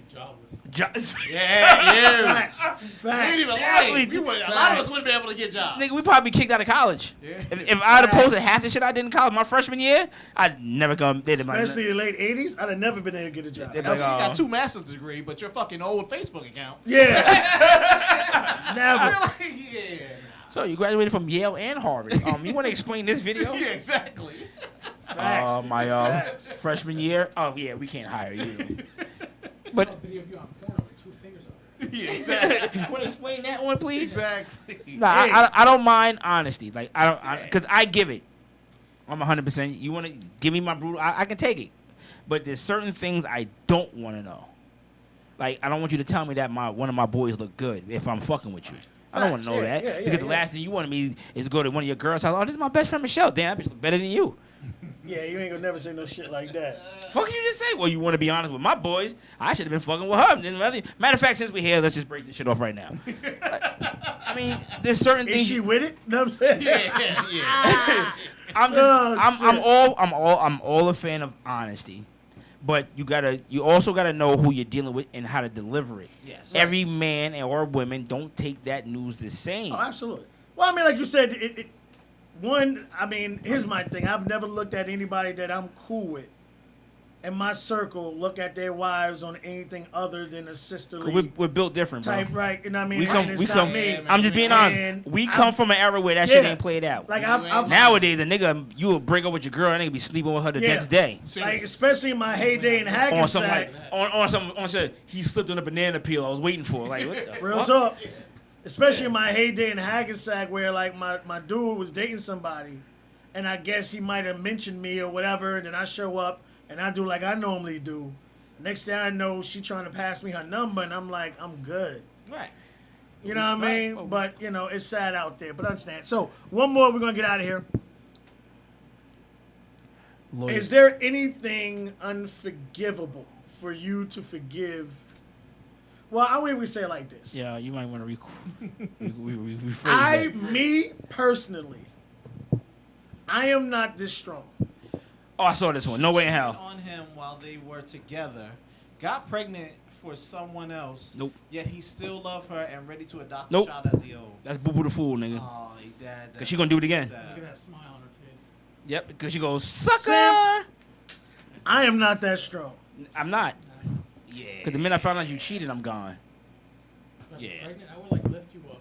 jobless. Yeah, yeah. Facts. We Facts. didn't even Exactly. we would, a lot of us wouldn't be able to get jobs. Nigga, we probably be kicked out of college. Yeah. If I'd have posted half the shit I did in college my freshman year, I'd never come. They'd have Especially in the late 80s, I'd have never been able to get a job. They'd be That's like, why you oh. got 2 master's degree, but your fucking old Facebook account. Yeah. I'm Never. like, yeah, So you graduated from Yale and Harvard. You want to explain this video? yeah, exactly. Facts. My Facts. freshman year. Oh yeah, we can't hire you. But But video of you on porno with 2 fingers up. Yeah, exactly. want to explain that one, please? Exactly. Nah, Hey. I don't mind honesty. Like I don't, because I give it. I'm 100%. You want to give me my brutal? I can take it. But there's certain things I don't want to know. Like I don't want you to tell me that one of my boys look good if I'm fucking with you. I don't want to know Yeah, that yeah, because the yeah. last thing you want me is to go to one of your girls' house. Oh, this is my best friend Michelle. Damn, that bitch look better than you. Yeah, you ain't gonna never say no shit like that. Fuck you just say? Well, you want to be honest with my boys? I should have been fucking with her. Matter of fact, since we're here, let's just break this shit off right now. I mean, there's certain Is things. she with it? Know what I'm saying? Yeah, yeah. I'm just, Oh, I'm all a fan of honesty, but you also gotta know who you're dealing with and how to deliver it. Yes. Every man or woman don't take that news the same. Oh, absolutely. Well, I mean, like you said, here's my thing. I've never looked at anybody that I'm cool with in my circle look at their wives on anything other than a sisterly We're built different, bro. type, right? You know what I mean? We And come, it's we not come. me. man. I'm just being honest. And We come from an era where that shit ain't played out. Like You ain't I've Nowadays, a nigga, you will break up with your girl, and nigga be sleeping with her the Yeah. next day. like especially in my heyday in On some Hackensack. like on some he slipped on a banana peel I was waiting for. Like what the Real fuck? talk. Especially in my heyday in Hackensack where like my dude was dating somebody and I guess he might have mentioned me or whatever and then I show up and I do like I normally do. Next thing I know, she trying to pass me her number and I'm like, I'm good. Right. You know what I mean? But, you know, it's sad out there. But understand. So, one more, we're going to get out of here. Is there anything unforgivable for you to forgive? Well, I would say it like this. Yeah, you might want to rephrase that. Me personally, I am not this strong. Oh, I saw this one. No way in hell. On him while they were together, got pregnant for someone else. Nope. Yet he still loved her and ready to adopt Nope. the child as the old. That's Boo Boo the Fool, nigga. Oh, that. Cause she gonna do it again. Look at that smile on her face. Yep, because she goes, sucker! Simp. I am not that strong. I'm not. Yeah. Because the minute I found out you cheated, I'm gone. If I was Yeah. pregnant, I would like lift you up,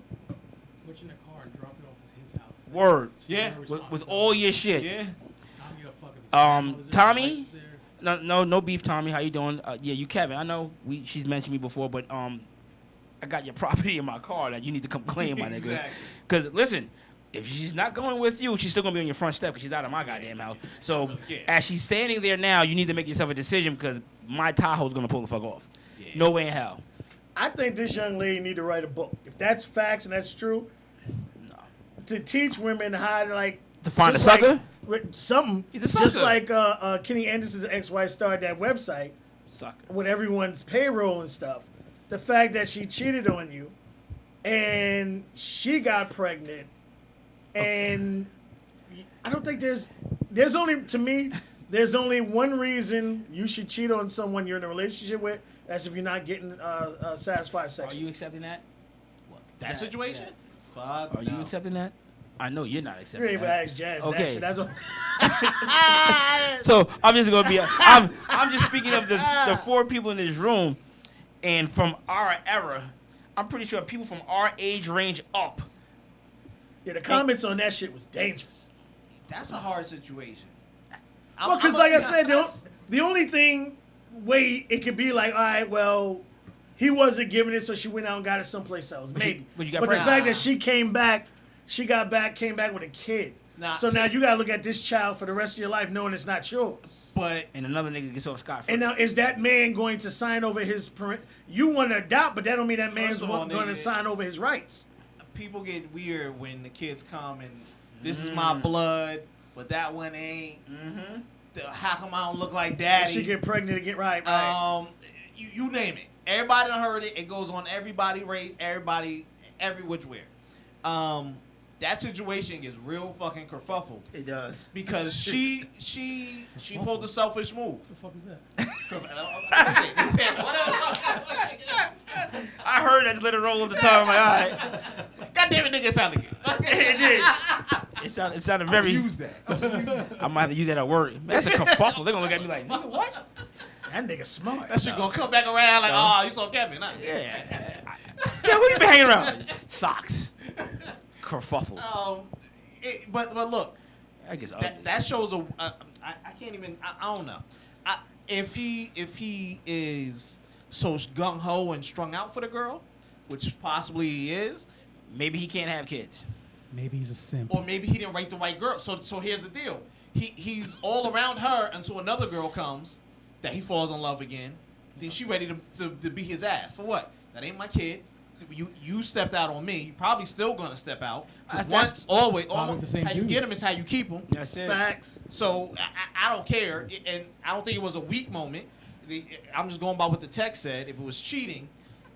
put you in a car, and drop it off at his house. Word. Yeah. With all your shit. Yeah. I don't give a fuck if it's grandmother's there, Tommy? wife's there. No beef, Tommy. How you doing? Yeah, you Kevin. I know she's mentioned me before, but I got your property in my car that you need to come claim, my nigga. Exactly. Because listen, if she's not going with you, she's still gonna be on your front step because she's out of my goddamn house. So Yeah. as she's standing there now, you need to make yourself a decision because my Tahoe's gonna pull the fuck off. Yeah. No way in hell. I think this young lady need to write a book. If that's facts and that's true, No. to teach women how to like To find just a sucker? with something. He's a Just sucker. like Kenny Anderson's ex-wife started that website Sucker. with everyone's payroll and stuff. The fact that she cheated on you, and she got pregnant, and I don't think there's only, to me, there's only one reason you should cheat on someone you're in a relationship with. That's if you're not getting satisfied Are sexually. you accepting that? That situation? Fuck Are you accepting that? I know you're not You accepting ain't even that. ask Jazz Okay. that shit. That's what. So I'm just gonna be. I'm just speaking of the 4 people in this room, and from our era, I'm pretty sure people from our age range up. Yeah, the comments on that shit was dangerous. That's a hard situation. Well, because like I said, the only way it could be like, all right, well, he wasn't giving it, so she went out and got it someplace else. Maybe. but you got the pregnant. fact that she came back with a kid. Nah, So see- now you gotta look at this child for the rest of your life, knowing it's not yours. But And another nigga gets off scot free. And now, is that man going to sign over his parent? You want to adopt, but that don't mean that man's First of all, going to nigga, sign over his rights. people get weird when the kids come and this is my blood, but that one ain't. How come I don't look like If daddy? she get pregnant and get right. You name it. Everybody done heard it. It goes on everybody rate, everybody, every which way. That situation gets real fucking kerfuffled It does. because she pulled the selfish move. What the fuck is that? Listen, whatever. I heard that. Just let it roll off the tongue. I'm like, all right. God damn it, nigga, it sounded good. It did. It sounded very. Use that. I might have to use that at work. Man, that's a kerfuffle. They're gonna look at me like, nigga, what? That nigga smart. That shit gonna come back around like, oh, you saw Kevin, huh? Yeah. Yeah, who you been hanging around? Socks. Kerfuffles. But look, I guess that shows I can't even. I don't know. If he is so gung ho and strung out for the girl, which possibly he is, maybe he can't have kids. Maybe he's a simp. or maybe he didn't rate the right girl. So here's the deal. He's all around her until another girl comes that he falls in love again. Then she ready to beat his ass. For what? That ain't my kid. You stepped out on me. You probably still gonna step out. 'Cause once, always, Probably almost, the same how you dude. get him is how you keep him. That's it. Facts. So I don't care, and I don't think it was a weak moment. I'm just going by what the text said. If it was cheating,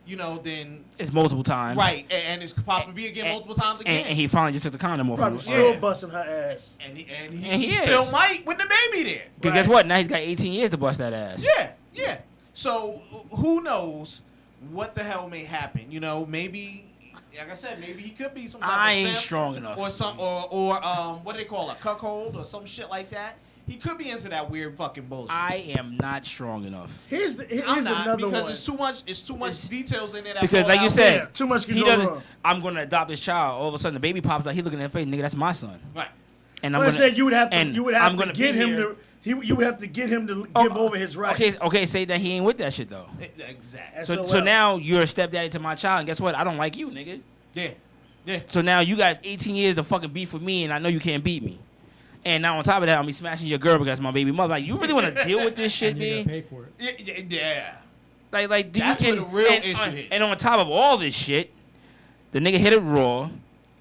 then It's multiple times. right, and it's possible to be again multiple times again. And he finally just took the condom off. Probably Him. still Yeah. busting her ass. And And he he still is. might with the baby there. Because guess what? Now he's got 18 years to bust that ass. Yeah. So who knows what the hell may happen? Maybe, like I said, maybe he could be some type I of ain't simp strong enough. or some or what do they call a cuckold or some shit like that. He could be into that weird fucking bullshit. I am not strong enough. Here's I'm not another because one. it's too much details in there. That Because fall like you out. said, Yeah, too much can he go doesn't. wrong. I'm gonna adopt this child. All of a sudden, the baby pops out. He looking at the face, nigga. That's my son. Right. And I'm Well, I gonna. said you would have to. and You would I'm have to gonna get be him here. to. You would have to get him to Oh, give over his rights. Okay. Say that he ain't with that shit though. Exactly. So SOL. now you're a stepdaddy to my child, and guess what? I don't like you, nigga. Yeah. So now you got 18 years to fucking beef with me, and I know you can't beat me. And now on top of that, I'm be smashing your girl because my baby mother. Like, you really want to deal with this shit, And you're man? gonna pay for it. Yeah. Like, do That's you? where the real issue is. And on top of all this shit, the nigga hit it raw.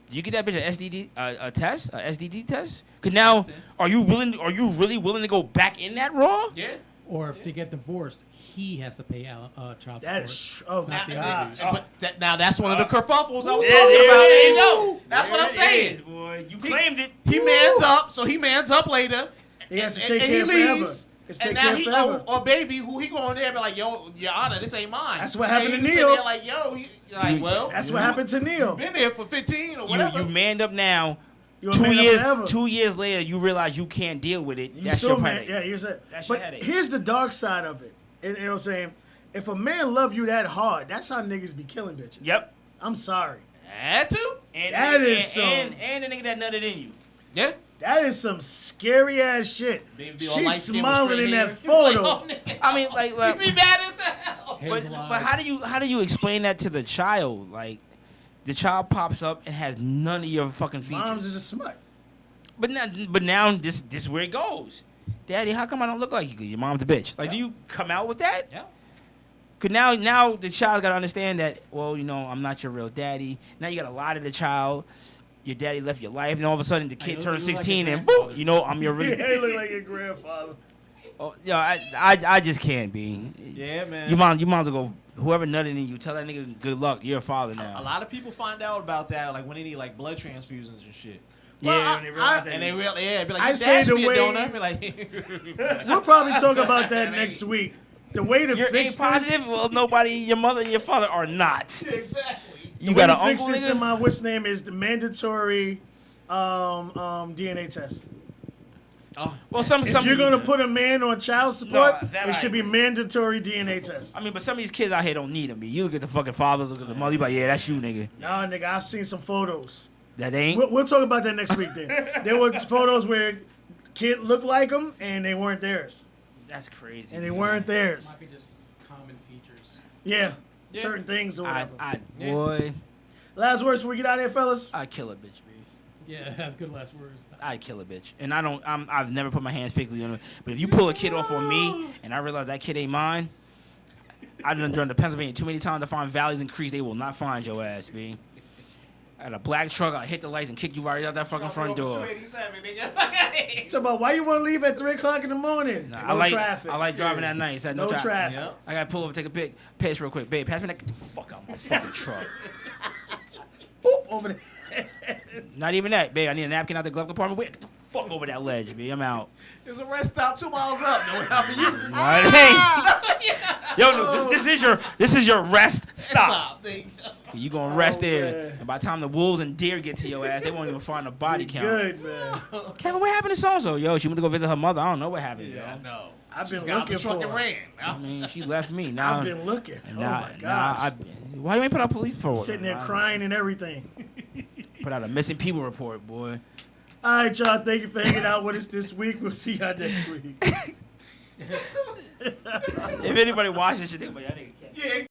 Do you get that bitch a SDD test? Cause now, are you really willing to go back in that raw? Yeah. Or if they get divorced, he has to pay child support. That is. Oh my Not the god. But now that's one of the kerfuffles I was There talking it about. There you is. go. That's what I'm There it saying. is, boy. You claimed it. He mans up, so he mans up later. He has to and take he care forever. leaves. It's And take now care he forever. or baby who he going there and be like, yo, Your Honor, this ain't mine. That's what happened and to he's Neil. sitting there like, yo, you're like, well, That's what happened to Neil. been there for 15 or whatever. You manned up now. You a man up forever. 2 years later, you realize you can't deal with it. You That's still your man. headache. Yeah, you said. That's your But headache. here's the dark side of it. You know what I'm saying? If a man love you that hard, that's how niggas be killing bitches. Yep. I'm sorry. Had to? And That is and the nigga that nutted in you. Yeah. That is some scary ass shit. Baby be all She's light-skinned with smiling straight in hair. that photo. Like, oh, nigga. I mean, like You be mad as hell. but Hazel how do you explain that to the child? Like, the child pops up and has none of your fucking features. Mom's is a smut. But now this is where it goes. Daddy, how come I don't look like you? Your mom's a bitch. Like, do you come out with that? Yeah. Cause now the child got to understand that. Well, I'm not your real daddy. Now you got to lie to the child. your daddy left your life, and all of a sudden the kid look- turns you look like 16, your and grandfather. boom, you know I'm your Yeah, really. you look like your grandfather. Oh, yeah, I just can't be. Yeah, man. You might as well go. Whoever nutted in you, tell that nigga good luck. You're a father A now. lot of people find out about that like when they need like blood transfusions and shit. Yeah, Well, when they realize that And they you- really, yeah, be like, I your say dad should the be a way- donor. Be like, We'll probably talk about that ain't- next week. The way to You're fix A positive. this. Well, nobody, your mother and your father are not. exactly. You the way got to an fix uncle, this nigga? in my what's name is the mandatory DNA test. Oh, Well, some If you're gonna put a man on child support, that it I should be mandatory DNA test. I mean, but some of these kids out here don't need them. You look at the fucking father, look at the mother, you be like, yeah, that's you, nigga. Nah, nigga, I've seen some photos. That ain't. We'll talk about that next week. Then there were photos where kid looked like them and they weren't theirs, That's crazy. and they weren't theirs. Might be just common features. Yeah, certain things or I, whatever. boy, Last words before we get out of here, fellas. I'd kill a bitch, man. Yeah, that's good last words. I'd kill a bitch, and I've never put my hands physically on it. But if you pull a kid off on me, and I realize that kid ain't mine, I've done driven to Pennsylvania too many times to find valleys and creeks. They will not find your ass, man. At a black truck, I'll hit the lights and kick you right out that fucking front door. 287, nigga. So about why you want to leave at 3 o'clock in the morning? Nah, No traffic. I like driving at night. So No traffic. Yeah. I gotta pull over, take a piss real quick. Babe, pass me that. Get the fuck out my fucking truck. Boop, over there. Not even that, babe. I need a napkin out the glove compartment. Wait, get the fuck over that ledge, babe. I'm out. There's a rest stop 2 miles up. No, not for you. All right, hey. Yo, no, this is your rest stop. Stop. Nigga. You gonna rest there, man. and by the time the wolves and deer get to your ass, they won't even find a body count. Good, man. Kevin, what happened to so-and-so? Yo, she went to go visit her mother. I don't know what happened, Yeah, yo. no. I've been She's got out the looking truck for and her. ran. I mean, she left me. Now, I've been looking. Oh now, my now, gosh. why you ain't put out police for it? Sitting there crying and everything. Put out a missing people report, boy. All right, y'all. Thank you for hanging out with us this week. We'll see y'all next week. If anybody watches this shit, they go, yeah, nigga. Yeah,